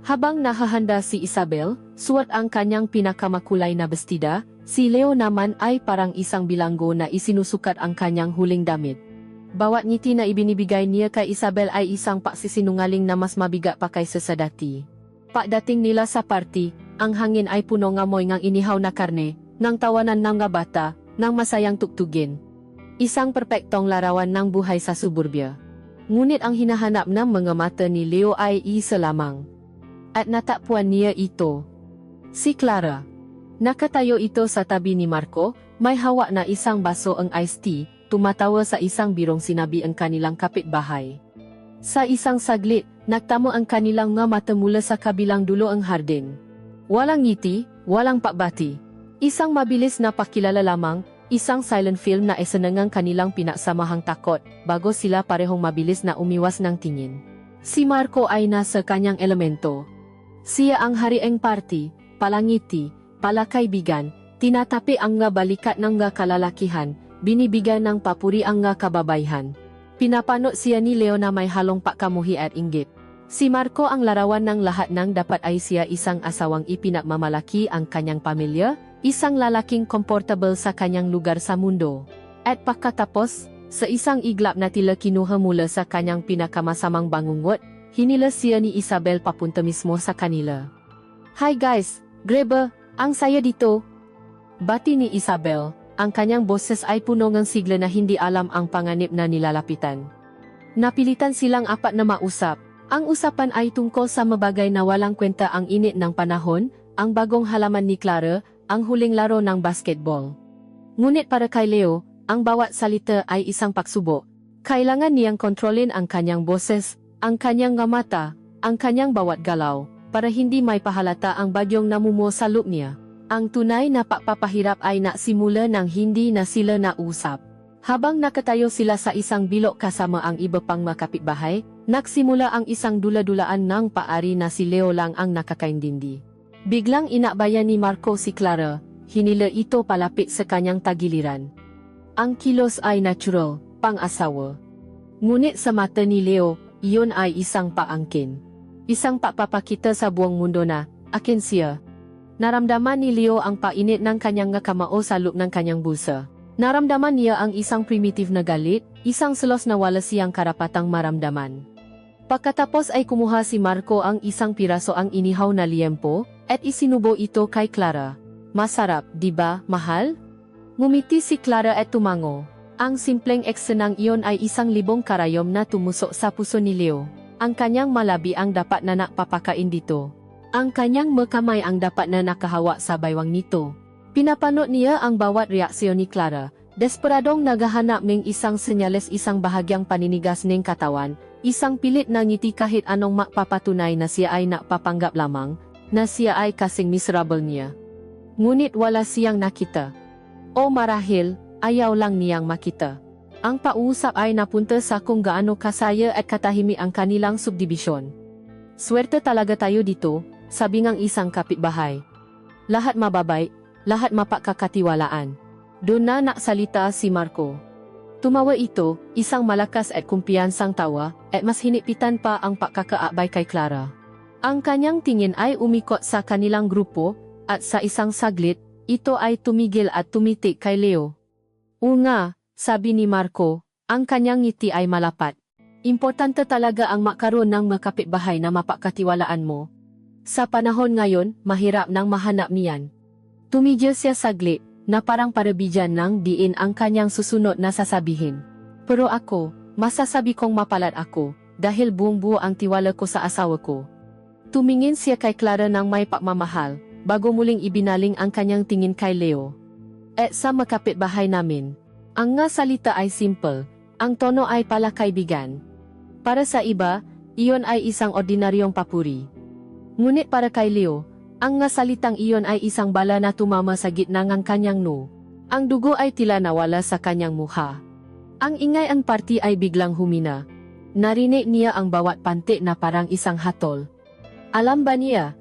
Habang nahahanda si Isabel, suot ang kanyang pinakamakulay na bestida, si Leo naman ay parang isang bilanggo na isinusukat ang kanyang huling damit. Bawat ngiti na ibinibigay niya kay Isabel ay isang pagsisinungaling na mas mabigat pa kaysa sa dati. Pagdating nila sa party, ang hangin ay puno ng amoy ng inihaw na karne, ng tawanan ng mga bata, ng masayang tugtugin. Isang perpektong larawan ng buhay sa suburbia. Ngunit ang hinahanap ng mga mata ni Leo ay isa lamang. At natakpuan niya ito. Si Clara. Nakatayo ito sa tabi ni Marco, may hawak na isang baso ang iced tea, tumatawa sa isang birong sinabi ang kanilang kapitbahay. Sa isang saglit, nagtamo ang kanilang mga mata mula sa kabilang dulo ang hardin. Walang ngiti, walang pakbati. Isang mabilis na pakilala lamang, isang silent film na isanangang kanilang pinaksamahang takot, bago sila parehong mabilis na umiwas ng tingin. Si Marco ay nasa kanyang elemento. Siya ang hariang party, palangiti, palakaibigan, tinatapi ang nga balikat ng nga kalalakihan, binibigyan ng papuri ang nga kababayhan. Pinapano siya ni Leo na may halong pakamuhi at inggit. Si Marco ang larawan ng lahat ng dapat ay siya isang asawang ipinagmamalaki ang kanyang pamilya, isang lalaking komportable sa kanyang lugar sa mundo. At pagkatapos, sa isang iglap na tila kinuha mula sa kanyang pinakamasamang bangungot, hinilas siya ni Isabel papunta mismo sa kanila. Hi guys, grabe, ang saya dito. Bati ni Isabel, ang kanyang boses ay puno ng sigla na hindi alam ang panganib na nilalapitan. Napilitan silang apat na mausap. Ang usapan ay tungkol sa mabagay na walang kwenta, ang init ng panahon, ang bagong halaman ni Clara, ang huling laro ng basketball. Ngunit para kay Leo, ang bawat salita ay isang pagsubok. Kailangan niyang kontrolin ang kanyang boses, ang kanyang mata, ang kanyang bawat galaw, para hindi may pahalata ang bagyong namumuo sa loob niya. Ang tunay na pagpapahirap ay nasimula nang hindi na sila nausap. Habang nakatayo sila sa isang bilok kasama ang iba pang makapitbahay, nagsimula ang isang dula-dulaan ng paari na si Leo lang ang nakakaintindi. Biglang inabayan ni Marco si Clara, hinila ito palapit sa kanyang tagiliran. Ang kilos ay natural, pang-asawa. Ngunit sa mata ni Leo, iyon ay isang paangkin. Isang papapakita sa buong mundo na, akin siya. Naramdaman ni Leo ang painit ng kanyang kamao sa loob ng kanyang bulsa. Naramdaman niya ang isang primitive na galit, isang selos na wala siyang karapatang maramdaman. Pagkatapos ay kumuha si Marco ang isang piraso ang inihaw na liempo, at isinubo ito kay Clara. Masarap, di ba, mahal? Ngumiti si Clara at tumango. Ang simpleng eksenang iyon ay isang libong karayom na tumusok sa puso ni Leo. Ang kanyang malabi ang dapat na nakapapakain dito. Ang kanyang makamay ang dapat na nakahawa sa baywang nito. Pinapanot niya ang bawat reaksyon ni Clara, desperadong naghahanap ng isang senyales, isang bahagyang paninigas ng katawan, isang pilit na ngiti kahit anong mapapatunay na siya ay napapanggap lamang, na siya ay kasing miserable niya. Ngunit wala siyang nakita. O marahil, ayaw lang niyang makita. Ang pausap ay napunta sa kung gaano kasaya at katahimik ang kanilang subdibisyon. Swerte talaga tayo dito, sabi ng isang kapitbahay. Lahat mababait, lahat mapagkakatiwalaan. Doon na naksalita si Marco. Tumawa ito, isang malakas at kumpiyansang tawa, at mas hinipitan pa ang pagkakaabay kay Clara. Ang kanyang tingin ay umikot sa kanilang grupo, at sa isang saglit, ito ay tumigil at tumitik kay Leo. Nga, sabi ni Marco, ang kanyang ngiti ay malapat. Importante talaga ang makaroon ng makapitbahay na mapakatiwalaan mo. Sa panahon ngayon, mahirap nang mahanap niyan. Tumigil siya saglit, na parang parabidyan ng diin ang kanyang susunod na sasabihin. Pero ako, masasabi kong mapalad ako, dahil buong-buo ang tiwala ko sa asawa ko. Tumingin siya kay Clara ng may pagmamahal, bago muling ibinaling ang kanyang tingin kay Leo. At sa makapitbahay namin, ang nga salita ay simple, ang tono ay palakaibigan. Para sa iba, iyon ay isang ordinaryong papuri. Ngunit para kay Leo, ang nga salitang iyon ay isang bala na tumama sa gitna ng kanyang no. Ang dugo ay tila nawala sa kanyang mukha. Ang ingay ang party ay biglang humina. Narinig niya ang bawat panti na parang isang hatol. Alam ba niya?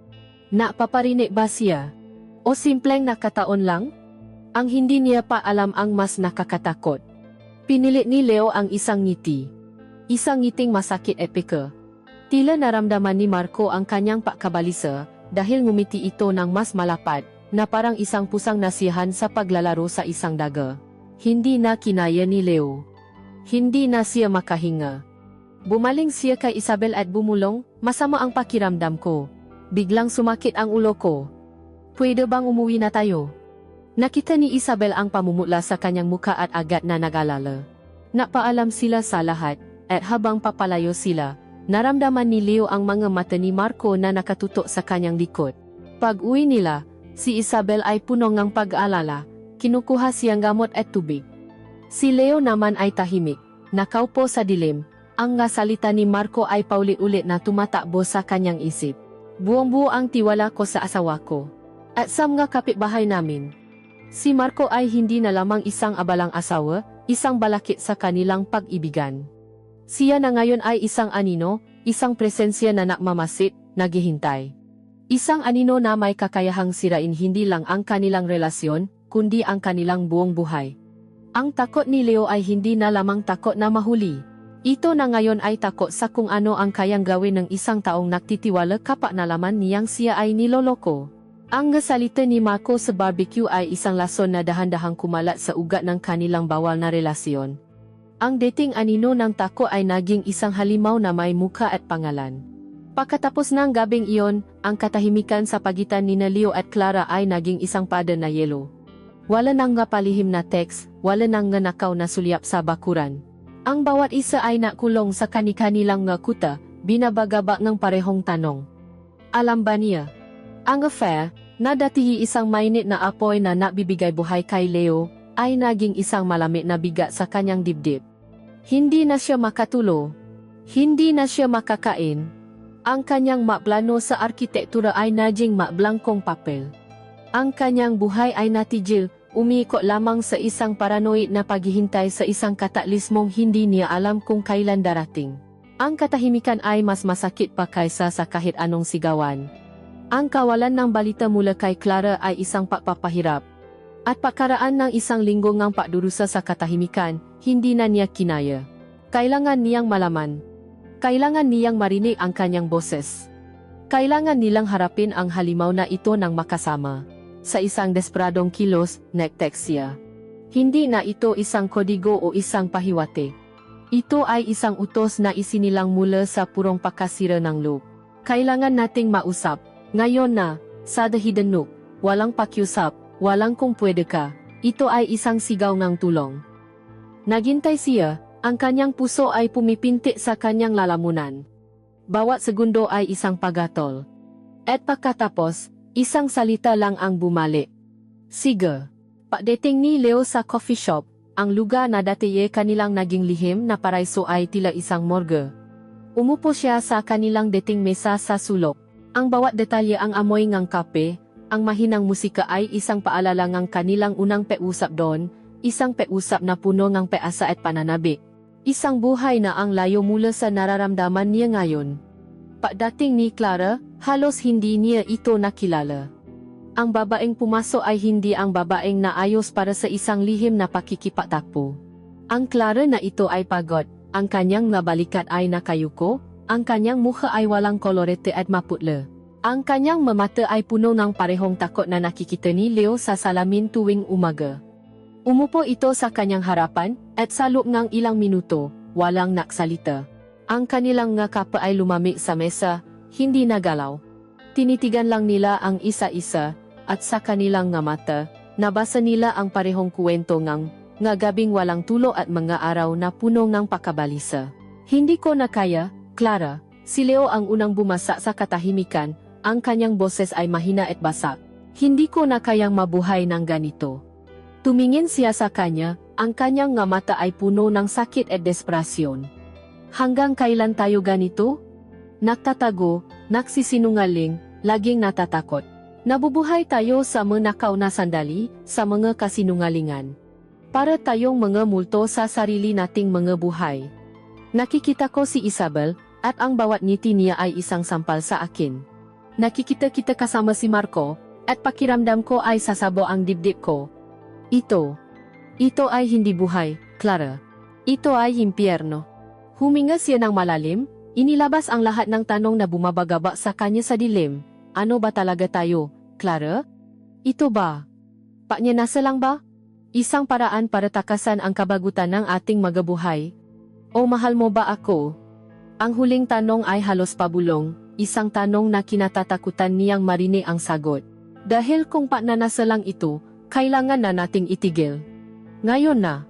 Napaparinig ba siya? O simpleng nakataon lang? Ang hindi niya pa alam ang mas nakakatakot. Pinilit ni Leo ang isang ngiti. Isang ngiting masakit epika. Tila naramdaman ni Marco ang kanyang pagkabalisa dahil ngumiti ito ng mas malapad na parang isang pusang nasiyahan sa paglalaro sa isang daga. Hindi na kinaya ni Leo. Hindi na siya makahinga. Bumaling siya kay Isabel at bumulong, masama ang pakiramdam ko. Biglang sumakit ang ulo ko. Pwede bang umuwi na tayo? Nakita ni Isabel ang pamumutla sa kanyang muka at agad na nag-alala. Napaalam sila sa lahat, at habang papalayo sila, naramdaman ni Leo ang mga mata ni Marco na nakatutok sa kanyang likod. Pag-uwi nila, si Isabel ay puno ng pag-alala, kinukuha siyang gamot at tubig. Si Leo naman ay tahimik, nakaupo sa dilim, ang nga salita ni Marco ay paulit-ulit na tumatakbo sa kanyang isip. Buong-buo ang tiwala ko sa asawa ko. At sa mga kapitbahay namin. Si Marco ay hindi na lamang isang abalang asawa, isang balakid sa kanilang pag-ibigan. Siya na ngayon ay isang anino, isang presensya na nakmamasid, naghihintay. Isang anino na may kakayahang sirain hindi lang ang kanilang relasyon, kundi ang kanilang buong buhay. Ang takot ni Leo ay hindi na lamang takot na mahuli. Ito na ngayon ay takot sa kung ano ang kayang gawin ng isang taong nagtitiwala kapag nalaman niyang siya ay niloloko. Ang salita ni Marco sa barbecue ay isang lason na dahan-dahang kumalat sa ugat ng kanilang bawal na relasyon. Ang dating anino ng tako ay naging isang halimaw na may muka at pangalan. Pagkatapos ng gabing iyon, ang katahimikan sa pagitan ni Leo at Clara ay naging isang pada na yelo. Wala nang nga palihim na text, wala nang nga nakaw na sulyap sa bakuran. Ang bawat isa ay nakulong sa kani-kanilang nga kuta, binabagabak ng parehong tanong. Alam ba niya? Ang affair, na dati isang mainit na apoy na nabibigay buhay kay Leo, ay naging isang malamig na bigat sa kanyang dibdib. Hindi na siya makatulo. Hindi na siya makakain. Ang kanyang maplano sa arkitektura ay naging mablangkong papel. Ang kanyang buhay ay natigil, umiikot lamang sa isang paranoid na paghihintay sa isang katalismong hindi niya alam kung kailan darating. Ang katahimikan ay mas masakit pa kaysa sa kahit anong sigawan. Ang kawalan ng balita mula kay Clara ay isang pagpapahirap. At pagkaraan ng isang linggo ngang pagdurusa sa katahimikan, hindi na niya kinaya. Kailangan niyang malaman. Kailangan niyang marinig ang kanyang boses. Kailangan nilang harapin ang halimaw na ito ng makasama. Sa isang desperadong kilos, nag-text siya. Hindi na ito isang kodigo o isang pahiwati. Ito ay isang utos na isinilang mula sa purong pakasira ng loob. Kailangan nating mausap. Ngayon na, sa dahidanuk, walang pakiusap. Walang kung pwede ka, ito ay isang sigaw ng tulong. Naghintay siya, ang kanyang puso ay pumipinti sa kanyang lalamunan. Bawat segundo ay isang pagatol. At pagkatapos, isang salita lang ang bumalik. Sige. Pagdating ni Leo sa coffee shop, ang lugar na dati kanilang naging lihim na paraiso ay tila isang morgue. Umupo siya sa kanilang dating mesa sa sulok. Ang bawat detalye ang amoy ng kape. Ang mahinang musika ay isang paalala ng kanilang unang peusap doon, isang peusap na puno ng peasa at pananabik. Isang buhay na ang layo mula sa nararamdaman niya ngayon. Pagdating ni Clara, halos hindi niya ito nakilala. Ang babaeng pumasok ay hindi ang babaeng naayos para sa isang lihim na pakikipatakbo. Ang Clara na ito ay pagod, ang kanyang nabalikat ay nakayuko, ang kanyang mukha ay walang kolorete at maputla. Ang kanyang mamata ay puno ng parehong takot na nakikita ni Leo sa salamin tuwing umaga. Umupo ito sa kanyang harapan, at sa loob ng ilang minuto, walang naksalita. Ang kanilang nga kapa ay lumamig sa mesa, hindi nagalaw. Tinitigan lang nila ang isa-isa, at sa kanilang nga mata, nabasa nila ang parehong kwento nga gabing walang tulo at mga araw na puno ng pakabalisa. Hindi ko na kaya, Clara. Si Leo ang unang bumasa sa katahimikan, ang kanyang boses ay mahina at basak. Hindi ko na kayang mabuhay ng ganito. Tumingin siya sa kanya, ang kanyang nga mata ay puno ng sakit at desperasyon. Hanggang kailan tayo ganito? Nagtatago, nagsisinungaling, laging natatakot. Nabubuhay tayo sa manakaw na sandali, sa mga kasinungalingan. Para tayong mga multo sa sarili nating mga buhay. Nakikita ko si Isabel, at ang bawat ngiti niya ay isang sampal sa akin. Nakikita kita kasama si Marco, at pakiramdam ko ay sasabo ang dibdib ko. Ito ay hindi buhay, Clara. Ito ay impyerno. Huminga siya ng malalim, inilabas ang lahat ng tanong na bumabagaba sa kanya sa dilim. Ano ba talaga tayo, Clara? Ito ba? Pagnyanasa lang ba? Isang paraan para takasan ang kabagutan ng ating magabuhay? O mahal mo ba ako? Ang huling tanong ay halos pabulong, isang tanong na kinatatakutan niyang marinig ang sagot. Dahil kung pagnanasa lang ito, kailangan na nating itigil. Ngayon na.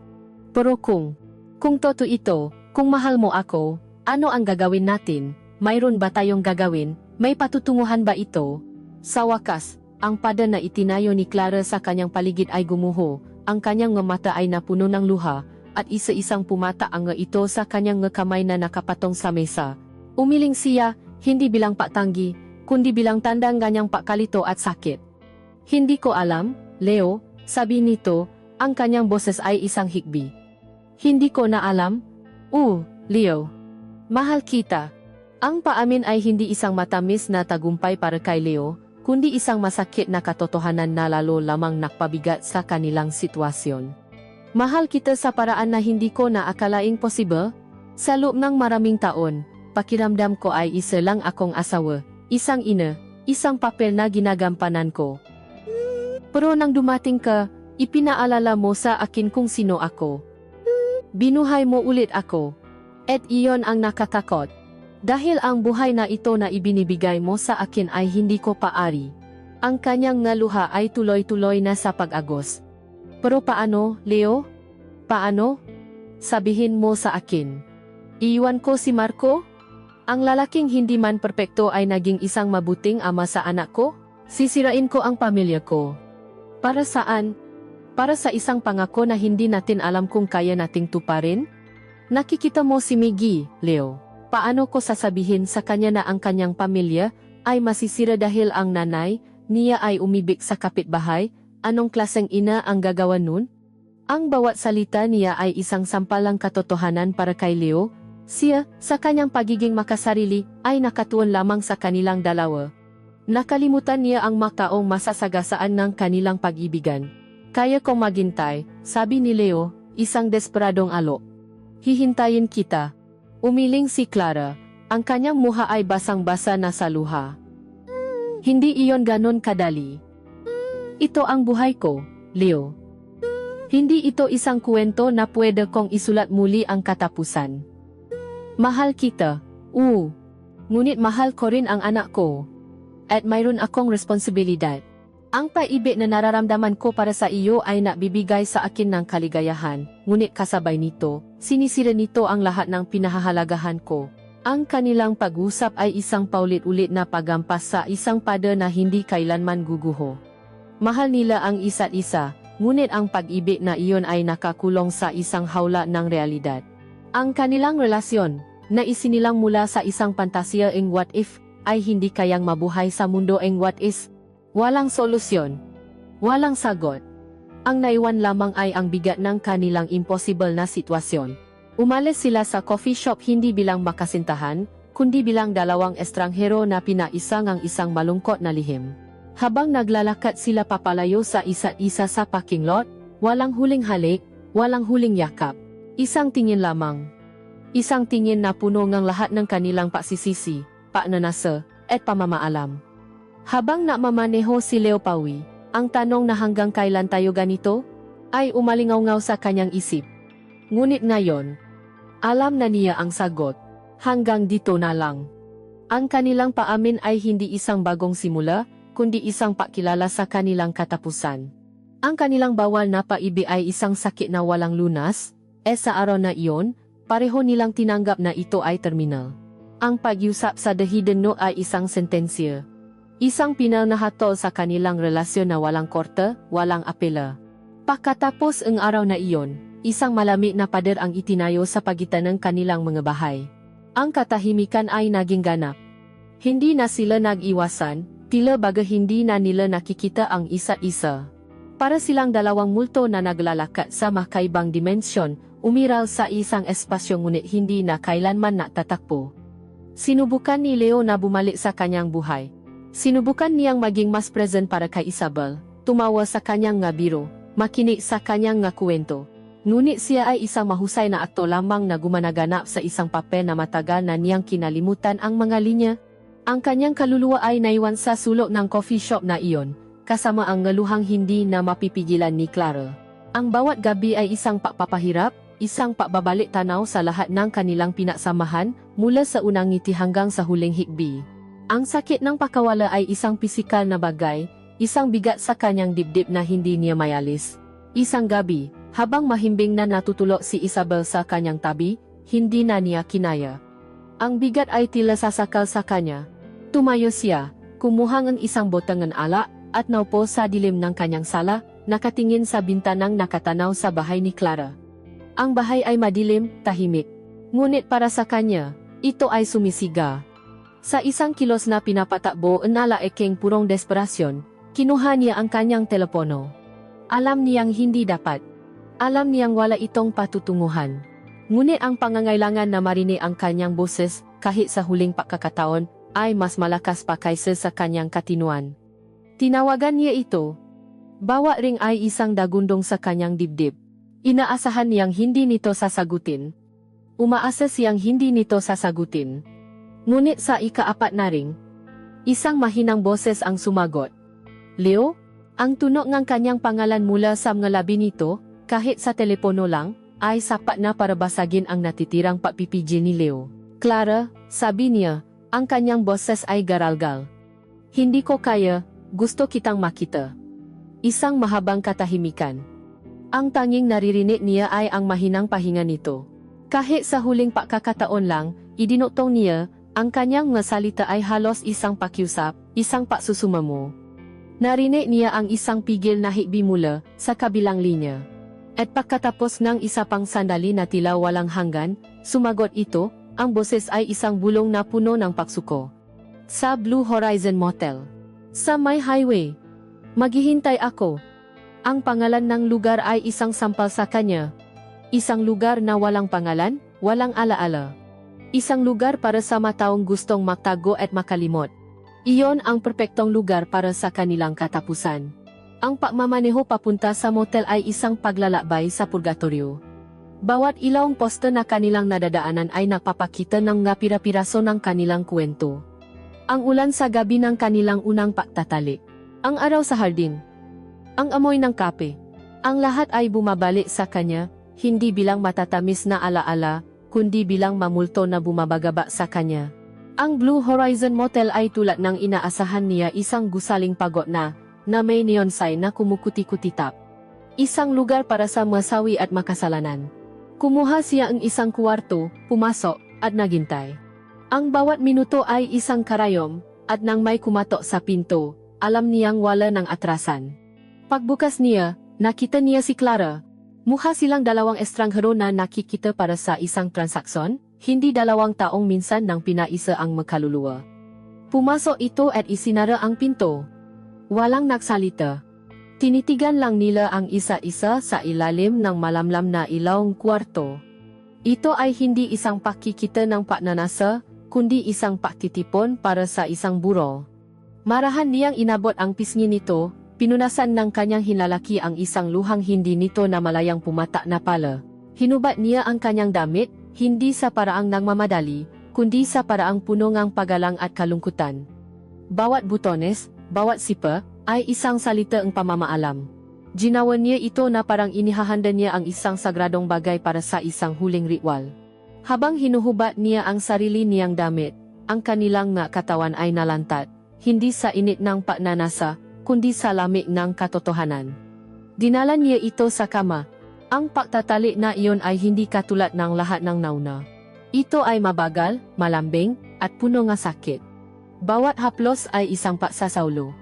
Pero kung totoo ito, kung mahal mo ako, ano ang gagawin natin? Mayroon ba tayong gagawin? May patutunguhan ba ito? Sa wakas, ang pada na itinayo ni Clara sa kanyang paligid ay gumuho, ang kanyang nga mata ay napuno ng luha, at isa-isang pumata ang nga ito sa kanyang nga kamay na nakapatong sa mesa. Umiling siya, hindi bilang patanggi, kundi bilang tandang ganyang pakalito at sakit. Hindi ko alam, Leo, sabi nito, ang kanyang boses ay isang hikbi. Hindi ko na alam. Leo. Mahal kita. Ang paamin ay hindi isang matamis na tagumpay para kay Leo, kundi isang masakit na katotohanan na lalo lamang nakpabigat sa kanilang sitwasyon. Mahal kita sa paraan na hindi ko naakalaing posible. Sa loob ng maraming taon, pakiramdam ko ay isa lang akong asawa, isang ina, isang papel na ginagampanan ko. Pero nang dumating ka, ipinaalala mo sa akin kung sino ako. Binuhay mo ulit ako. At iyon ang nakatakot. Dahil ang buhay na ito na ibinibigay mo sa akin ay hindi ko paari. Ang kanyang nga luha ay tuloy-tuloy na sa pag-agos. Pero paano, Leo? Paano? Sabihin mo sa akin. Iiwan ko si Marco? Ang lalaking hindi man perpekto ay naging isang mabuting ama sa anak ko? Sisirain ko ang pamilya ko. Para saan? Para sa isang pangako na hindi natin alam kung kaya nating tuparin? Nakikita mo si Miggy, Leo. Paano ko sasabihin sa kanya na ang kanyang pamilya ay masisira dahil ang nanay niya ay umibig sa kapitbahay? Anong klaseng ina ang gagawa nun? Ang bawat salita niya ay isang sampalang katotohanan para kay Leo. Siya, sa kanyang pagiging makasarili, ay nakatuon lamang sa kanilang dalawa. Nakalimutan niya ang mataong masasagasaan ng kanilang pag-ibigan. Kaya kong maghintay, sabi ni Leo, isang desperadong alok. Hihintayin kita. Umiling si Clara, ang kanyang muha ay basang-basa na sa luha. Hindi iyon ganon kadali. Ito ang buhay ko, Leo. Hindi ito isang kwento na pwede kong isulat muli ang katapusan. Mahal kita, ngunit mahal ko rin ang anak ko. At mayroon akong responsibilidad. Ang pag-ibig na nararamdaman ko para sa iyo ay nabibigay sa akin ng kaligayahan, ngunit kasabay nito, sinisira nito ang lahat ng pinahahalagahan ko. Ang kanilang pag-usap ay isang paulit-ulit na pagampas sa isang pada na hindi kailanman guguho. Mahal nila ang isa't isa, ngunit ang pag-ibig na iyon ay nakakulong sa isang hawla ng realidad. Ang kanilang relasyon, na isinilang mula sa isang pantasiya ng what if, ay hindi kayang mabuhay sa mundo ng what is. Walang solusyon. Walang sagot. Ang naiwan lamang ay ang bigat ng kanilang impossible na sitwasyon. Umalis sila sa coffee shop hindi bilang makasintahan, kundi bilang dalawang estranghero na pinaisa ng isang malungkot na lihim. Habang naglalakad sila papalayo sa isa't isa sa parking lot, walang huling halik, walang huling yakap. Isang tingin lamang. Isang tingin na puno ng lahat ng kanilang pagsisisi, pagnanasa, at pamamaalam. Habang namamaneho si Leo Pawi, ang tanong na hanggang kailan tayo ganito? ay umalingaw-ngaw sa kanyang isip. Ngunit ngayon, alam na niya ang sagot. Hanggang dito na lang. Ang kanilang paamin ay hindi isang bagong simula, kundi isang pakilala sa kanilang katapusan. Ang kanilang bawal na paibi ay isang sakit na walang lunas, sa araw na iyon, pareho nilang tinanggap na ito ay terminal. Ang pag-usap sa The Hidden Note ay isang sentensya. Isang pinal na hatol sa kanilang relasyon na walang korte, walang apela. Pagkatapos ang araw na iyon, isang malamig na pader ang itinayo sa pagitan ng kanilang mga bahay. Ang katahimikan ay naging ganap. Hindi na sila nag-iwasan, tila baga hindi na nila nakikita ang isa't isa. Para silang dalawang multo na naglalakad sa makaibang dimensyon, umiral sa isang espasyo ngunit hindi na kailanman natatakbo. Sinubukan ni Leo na bumalik sa kanyang buhay. Sinubukan niyang maging mas present para kay Isabel, tumawa sa kanyang nga biro, makinig sa kanyang nga kwento. Ngunit siya ay isang mahusay na aktor lamang na gumanaganap sa isang papel na matagal na niyang kinalimutan ang mga linya. Ang kanyang kaluluwa ay naiwan sa sulok ng coffee shop na iyon, kasama ang ngaluhang hindi na mapipigilan ni Clara. Ang bawat gabi ay isang pagpapahirap, isang pagbabalik tanaw sa lahat ng kanilang pinagsamahan, mula sa unang ngiti hanggang sa huling hikbi. Ang sakit ng pakawala ay isang pisikal na bagay, isang bigat sa kanyang dibdib na hindi niya mayalis. Isang gabi, habang mahimbing na natutulog si Isabel sa kanyang tabi, hindi na niya kinaya. Ang bigat ay tila sasakal sa kanya. Tumayo siya, kumuha ng isang botang ng alak, at naupo sa dilim ng kanyang sala, nakatingin sa bintanang nakatanaw sa bahay ni Clara. Ang bahay ay madilim, tahimik. Ngunit para sa kanya, ito ay sumisiga. Sa isang kilos na pinapatakbo ang alaekeng purong desperasyon, kinuha niya ang kanyang telepono. Alam niyang hindi dapat. Alam niyang wala itong patutunguhan. Ngunit ang pangangailangan na marinig ang kanyang boses, kahit sa huling pagkakataon, ay mas malakas pa kaysa sa kanyang katinuan. Tinawagan niya ito. Bawat ring ay isang dagundong sa kanyang dibdib. Inaasahan niyang hindi nito sasagutin. Umaasa siyang hindi nito sasagutin. Ngunit sa ika-4 na ring, isang mahinang boses ang sumagot. Leo? Ang tunog ng kanyang pangalan mula sa mga labi nito, kahit sa telepono lang, ay sapat na para basagin ang natitirang pagpipigil ni Leo. Clara, sabi niya, ang kanyang boses ay garalgal. Hindi ko kaya, gusto kitang makita. Isang mahabang katahimikan. Ang tanging naririnig niya ay ang mahinang pahinga nito. Kahit sa huling pagkakataon lang, idinutong niya, ang kanyang mga salita ay halos isang pakiusap, isang pagsusumamo. Narinig niya ang isang pigil na hikbi mula sa kabilang linya. At pagkatapos ng isa pang sandali na tila walang hanggan, sumagot ito, ang boses ay isang bulong na puno ng pagsuko. Sa Blue Horizon Motel. Sa may highway. Maghihintay ako. Ang pangalan ng lugar ay isang sampal sa kanya. Isang lugar na walang pangalan, walang alaala. Isang lugar para sa mataong gustong magtago at makalimot. Iyon ang perpektong lugar para sa kanilang katapusan. Ang pagmamaneho papunta sa motel ay isang paglalakbay sa purgatorio. Bawat ilawang poste na kanilang nadadaanan ay nagpapakita ng nga pira-piraso ng kanilang kwento. Ang ulan sa gabi ng kanilang unang pagtatalik. Ang araw sa hardin. Ang amoy ng kape. Ang lahat ay bumabalik sa kanya, hindi bilang matatamis na alaala, kundi bilang mamulto na bumabagaba sa kanya. Ang Blue Horizon Motel ay tulad ng inaasahan niya isang gusaling pagod na may neon sign na kumukuti-kutitap. Isang lugar para sa masawi at makasalanan. Kumuha siya ang isang kwarto, pumasok, at naghintay. Ang bawat minuto ay isang karayom, at nang may kumatok sa pinto, alam niyang wala ng atrasan. Pagbukas niya, nakita niya si Clara. Mukha silang dalawang estranghero na nakikita para sa isang transaksyon, hindi dalawang taong minsan nang pinaisa ang magkaluluwa. Pumasok ito at isinara ang pinto. Walang nagsalita. Tinitigan lang nila ang isa-isa sa ilalim ng malamlam na ilawang kwarto. Ito ay hindi isang pakikita ng pagnanasa, kundi isang pagtitipon para sa isang burol. Marahan niyang inabot ang pisngi nito, pinunasan ng kanyang hinlalaki ang isang luhang hindi nito na malayang pumata na pala. Hinubat niya ang kanyang damit, hindi sa paraang nagmamadali, kundi sa paraang puno ng pagalang at kalungkutan. Bawat butones, bawat sipa, ay isang salita ang pamamaalam. Ginawa niya ito na parang inihahanda niya ang isang sagradong bagay para sa isang huling ritual. Habang hinuhubad niya ang sarili niyang damit, ang kanilang nga katawan ay nalantat, hindi sa init ng pagnanasa, kundi sa lamig ng katotohanan. Dinala niya ito sa kama. Ang pagtatali na iyon ay hindi katulad ng lahat ng nauna. Ito ay mabagal, malambing, at puno nga sakit. Bawat haplos ay isang pagsasaulo.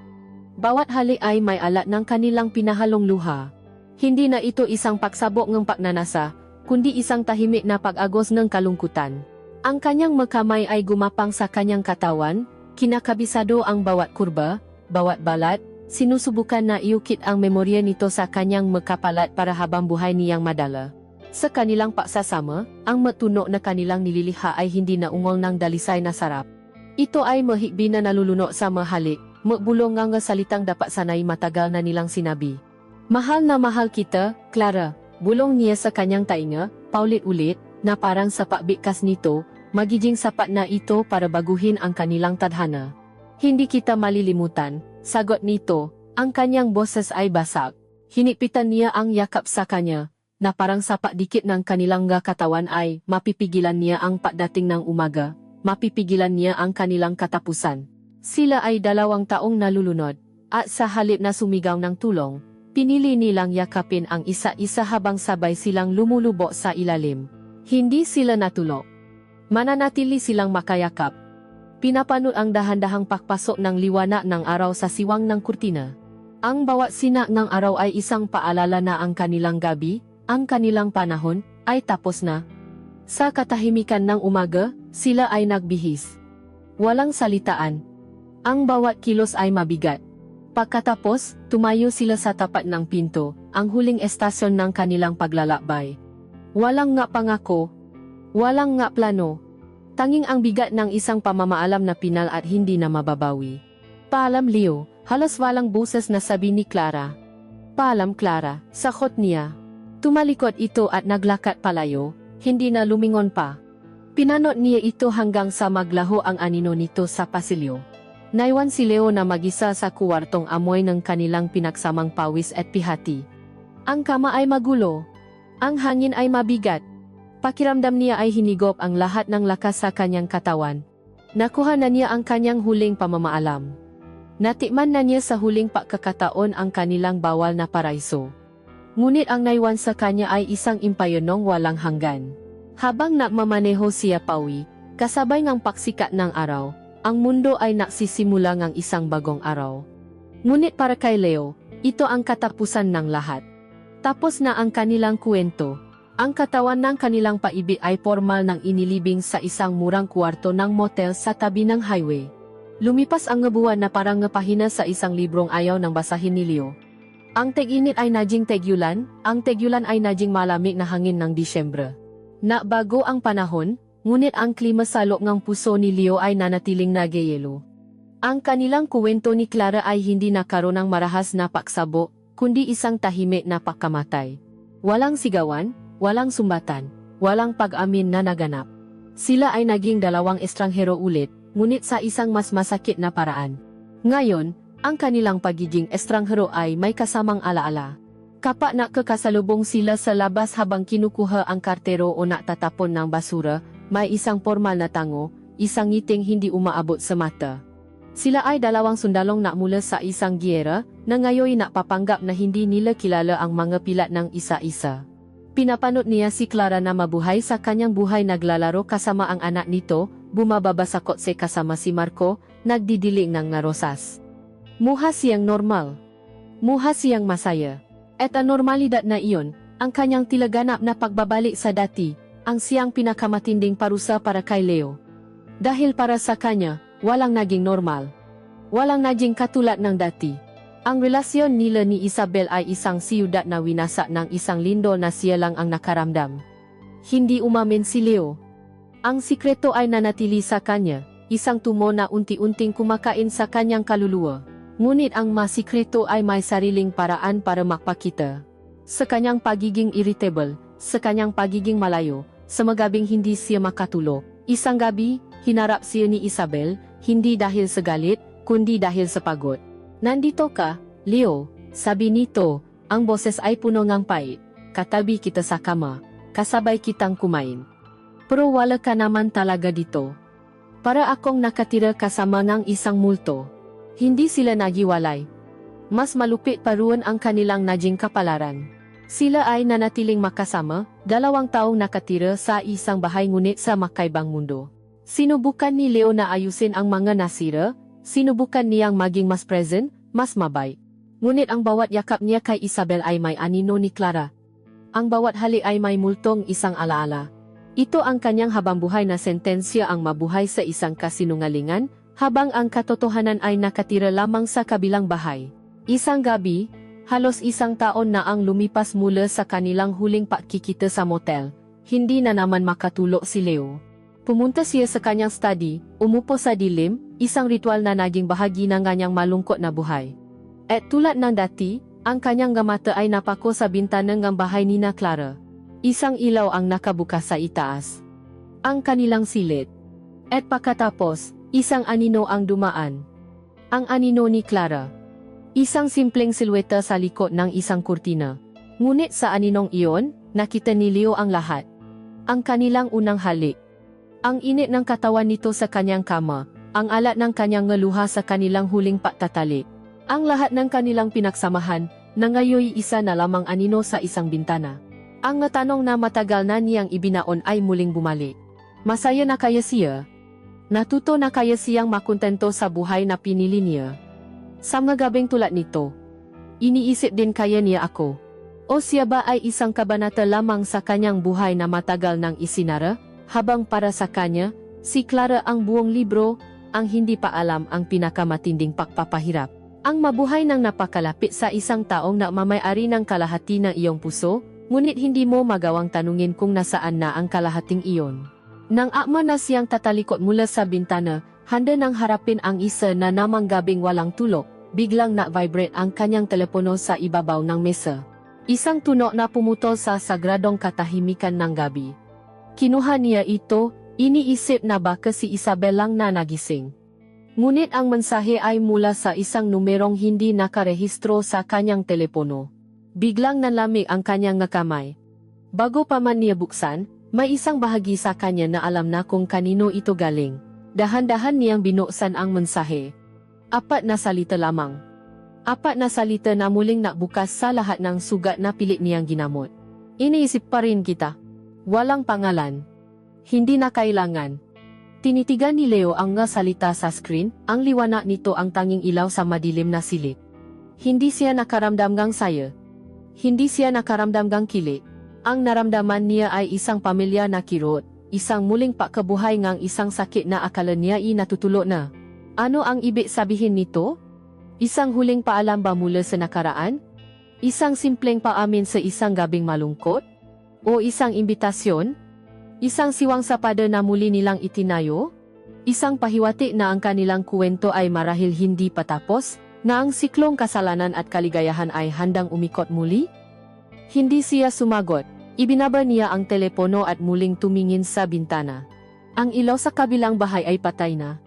Bawat halik ay may alat ng kanilang pinahalong luha. Hindi na ito isang pagsabok ng pagnanasa, kundi isang tahimik na pag-agos ng kalungkutan. Ang kanyang magkamay ay gumapang sa kanyang katawan, kinakabisado ang bawat kurba, bawat balat, sinusubukan na iukit ang memorya nito sa kanyang magkapalat para habang buhay niyang madala. Sa kanilang pagsasama, ang matuno na kanilang nililiha ay hindi na ungol ng dalisay na sarap. Ito ay mahigbi na naluluno sa mahalik, magbulong nga salitang dapat sanay matagal na nilang sinabi. Mahal na mahal kita, Clara, bulong niya sa kanyang tainga, paulit-ulit, na parang sa pagbikas nito, magiging sapat na ito para baguhin ang kanilang tadhana. Hindi kita malilimutan, sagot nito, ang kanyang boses ay basak. Hinipitan niya ang yakap sa kanya, na parang sapat dikit ng kanilang katawan ay mapipigilan niya ang pagdating ng umaga, mapipigilan niya ang kanilang katapusan. Sila ay 2 taong nalulunod, at sa halip na sumigaw ng tulong, pinili nilang yakapin ang isa-isa habang sabay silang lumulubok sa ilalim. Hindi sila natulog. Mananatili silang makayakap. Pinapanood ang dahan-dahang pakpasok ng liwanag ng araw sa siwang ng kurtina. Ang bawat sinak ng araw ay isang paalala na ang kanilang gabi, ang kanilang panahon, ay tapos na. Sa katahimikan ng umaga, sila ay nagbihis. Walang salitaan. Ang bawat kilos ay mabigat. Pagkatapos, tumayo sila sa tapat ng pinto, ang huling estasyon ng kanilang paglalakbay. Walang nga pangako. Walang nga plano. Tanging ang bigat ng isang pamamaalam na pinal at hindi na mababawi. Paalam Leo, halos walang boses na sabi ni Clara. Paalam Clara, sakot niya. Tumalikod ito at naglakad palayo, hindi na lumingon pa. Pinanot niya ito hanggang sa maglaho ang anino nito sa pasilyo. Naiwan si Leo na mag-isa sa kuwartong amoy ng kanilang pinagsamang pawis at pihati. Ang kama ay magulo. Ang hangin ay mabigat. Pakiramdam niya ay hinigop ang lahat ng lakas sa kanyang katawan. Nakuha na niya ang kanyang huling pamamaalam. Natikman na niya sa huling pagkakataon ang kanilang bawal na paraiso. Ngunit ang naiwan sa kanya ay isang impayonong walang hanggan. Habang nagmamaneho siya pauwi, kasabay ng paksikat ng araw, ang mundo ay nagsisimula ng isang bagong araw. Ngunit para kay Leo, ito ang katapusan ng lahat. Tapos na ang kanilang kwento. Ang katawan ng kanilang paibig ay formal nang inilibing sa isang murang kwarto ng motel sa tabi ng highway. Lumipas ang buwan na parang ngapahina sa isang librong ayaw ng basahin ni Leo. Ang teg-init ay naging tegyulan, ang tegyulan ay naging malamig na hangin ng Disyembre. Nabago ang panahon, ngunit ang klima sa loob ng puso ni Leo ay nanatiling nagyayelo. Ang kanilang kuwento ni Clara ay hindi nakaroon ng marahas na pagsabo, kundi isang tahimik na pagkamatay. Walang sigawan, walang sumbatan, walang pag-amin na naganap. Sila ay naging 2 estranghero ulit, ngunit sa isang mas masakit na paraan. Ngayon, ang kanilang pagiging estranghero ay may kasamang alaala. Kapag nakakasalubong sila sa labas habang kinukuha ang kartero o natatapon ng basura, may isang formal na tango, isang ngiting hindi umaabot sa mata. Sila ay 2 sundalong na mula sa isang giyera, na ngayon napapanggap na hindi nila kilala ang mga pilat ng isa-isa. Pinapanood niya si Clara na mabuhay sa kanyang buhay naglalaro kasama ang anak nito, bumababa sa kotse kasama si Marco, nagdidiling ng rosas. Muha siyang normal. Muha siyang masaya. At ang normalidad na iyon, ang kanyang tilaganap na pagbabalik sa dati, ang siyang pinakamatinding parusa para kay Leo. Dahil para sa kanya, walang naging normal. Walang naging katulad ng dati. Ang relasyon nila ni Isabel ay isang siyudad na winasak ng isang lindol na siya lang ang nakaramdam. Hindi umamin si Leo. Ang sikreto ay nanatili sa kanya, isang tumo na unti-unting kumakain sa kanyang kaluluwa. Ngunit ang masikreto ay may sariling paraan para makpakita. Sa kanyang pagiging irritable, sa kanyang pagiging malayo, sa magabing hindi siya makatulog. Isang gabi, hinarap siya ni Isabel, hindi dahil sa galit, kundi dahil sa pagod. Nandito ka, Leo, sabi nito, Ang boses ay puno ng pait. Katabi kita sa kama, kasabay kitang kumain. Pero wala ka naman talaga dito. Para akong nakatira kasama ng isang multo. Hindi sila nagiwalay. Mas malupit pa roon ang kanilang naging kapalaran. Sila ay nanatiling makasama, 2 taong nakatira sa isang bahay ngunit sa makaibang mundo. Sinubukan ni Leo na ayusin ang mga nasira, sinubukan niyang maging mas present, mas mabait. Ngunit ang bawat yakap niya kay Isabel ay may anino ni Clara. Ang bawat halik ay may multong isang alaala. Ito ang kanyang habangbuhay na sentensya ang mabuhay sa isang kasinungalingan, habang ang katotohanan ay nakatira lamang sa kabilang bahay. Isang gabi, halos 1 taon na ang lumipas mula sa kanilang huling pagkikita sa motel, hindi na naman makatulog si Leo. Pumunta siya sa kanyang study, umupo sa dilim, isang ritual na naging bahagi ng kanyang malungkot na buhay. At tulad ng dati, ang kanyang mata ay napako sa bintana ng bahay ni Clara. Isang ilaw ang nakabuka sa itaas. Ang kanilang silid. At pagkatapos, isang anino ang dumaan. Ang anino ni Clara. Isang simpleng silweta sa likod ng isang kurtina. Ngunit sa aninong iyon, nakita ni Leo ang lahat. Ang kanilang unang halik. Ang init ng katawan nito sa kanyang kama, ang alat ng kanyang ngaluha sa kanilang huling pagtatalik. Ang lahat ng kanilang pinagsamahan, na ngayoy isa na lamang anino sa isang bintana. Ang tanong na matagal na niyang ibinaon ay muling bumalik. Masaya na kaya siya? Natuto na kaya siyang makontento sa buhay na pinili niya? Sa mga gabing tulad nito, iniisip din kaya niya ako. O siya ba ay isang kabanata lamang sa kanyang buhay na matagal nang isinara, habang para sa kanya, si Clara ang buong libro, ang hindi pa alam ang pinakamatinding pagpapahirap. Ang mabuhay ng napakalapit sa isang taong na mamay-ari ng kalahati ng iyong puso, ngunit hindi mo magawang tanungin kung nasaan na ang kalahating iyon. Nang akma na siyang tatalikot mula sa bintana, handa nang harapin ang isa na namang gabing walang tulog, biglang na-vibrate ang kanyang telepono sa ibabaw ng mesa. Isang tunog na pumutol sa sagradong katahimikan ng gabi. Kinuha niya ito, iniisip na baka si Isabel lang na nagising. Ngunit ang mensahe ay mula sa isang numerong hindi nakarehistro sa kanyang telepono. Biglang nanlamig ang kanyang kamay. Bago pa man niya buksan, may isang bahagi sa kanya na alam na kung kanino ito galing. Dahan-dahan niyang binuksan ang mensahe. 4 na salita lamang. 4 na salita na muling nabukas sa lahat ng sugat na pilit niyang ginamot. Iniisip pa rin kita. Walang pangalan. Hindi na kailangan. Tinitigan ni Leo ang nga salita sa screen, ang liwanag nito ang tanging ilaw sa madilim na silid. Hindi siya nakaramdam ng saya. Hindi siya nakaramdam ng kilig. Ang naramdaman niya ay isang pamilya na kirot, isang muling pagkabuhay ngang isang sakit na akala niya ay natutulo na. Ano ang ibig sabihin nito? Isang huling paalam ba mula sa nakaraan? Isang simpleng paamin sa isang gabing malungkot? O isang imbitasyon? Isang siwang sapada na muli nilang itinayo? Isang pahiwatig na ang kanilang kuwento ay marahil hindi patapos, na ang siklong kasalanan at kaligayahan ay handang umikot muli? Hindi siya sumagot. Ibinaba niya ang telepono at muling tumingin sa bintana. Ang ilaw sa kabilang bahay ay patay na.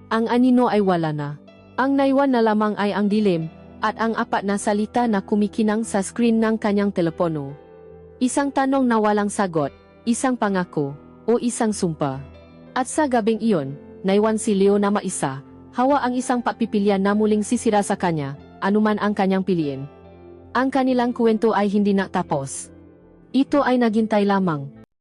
Ang anino ay wala na. Ang naiwan na lamang ay ang dilim, at ang 4 na salita na kumikinang sa screen ng kanyang telepono. Isang tanong na walang sagot. Isang pangako, o isang sumpa. At sa gabing iyon, naiwan si Leo na maisa, hawa ang isang pagpipilian na muling sisira sa kanya, anuman ang kanyang piliin. Ang kanilang kwento ay hindi natapos. Ito ay naghintay lamang.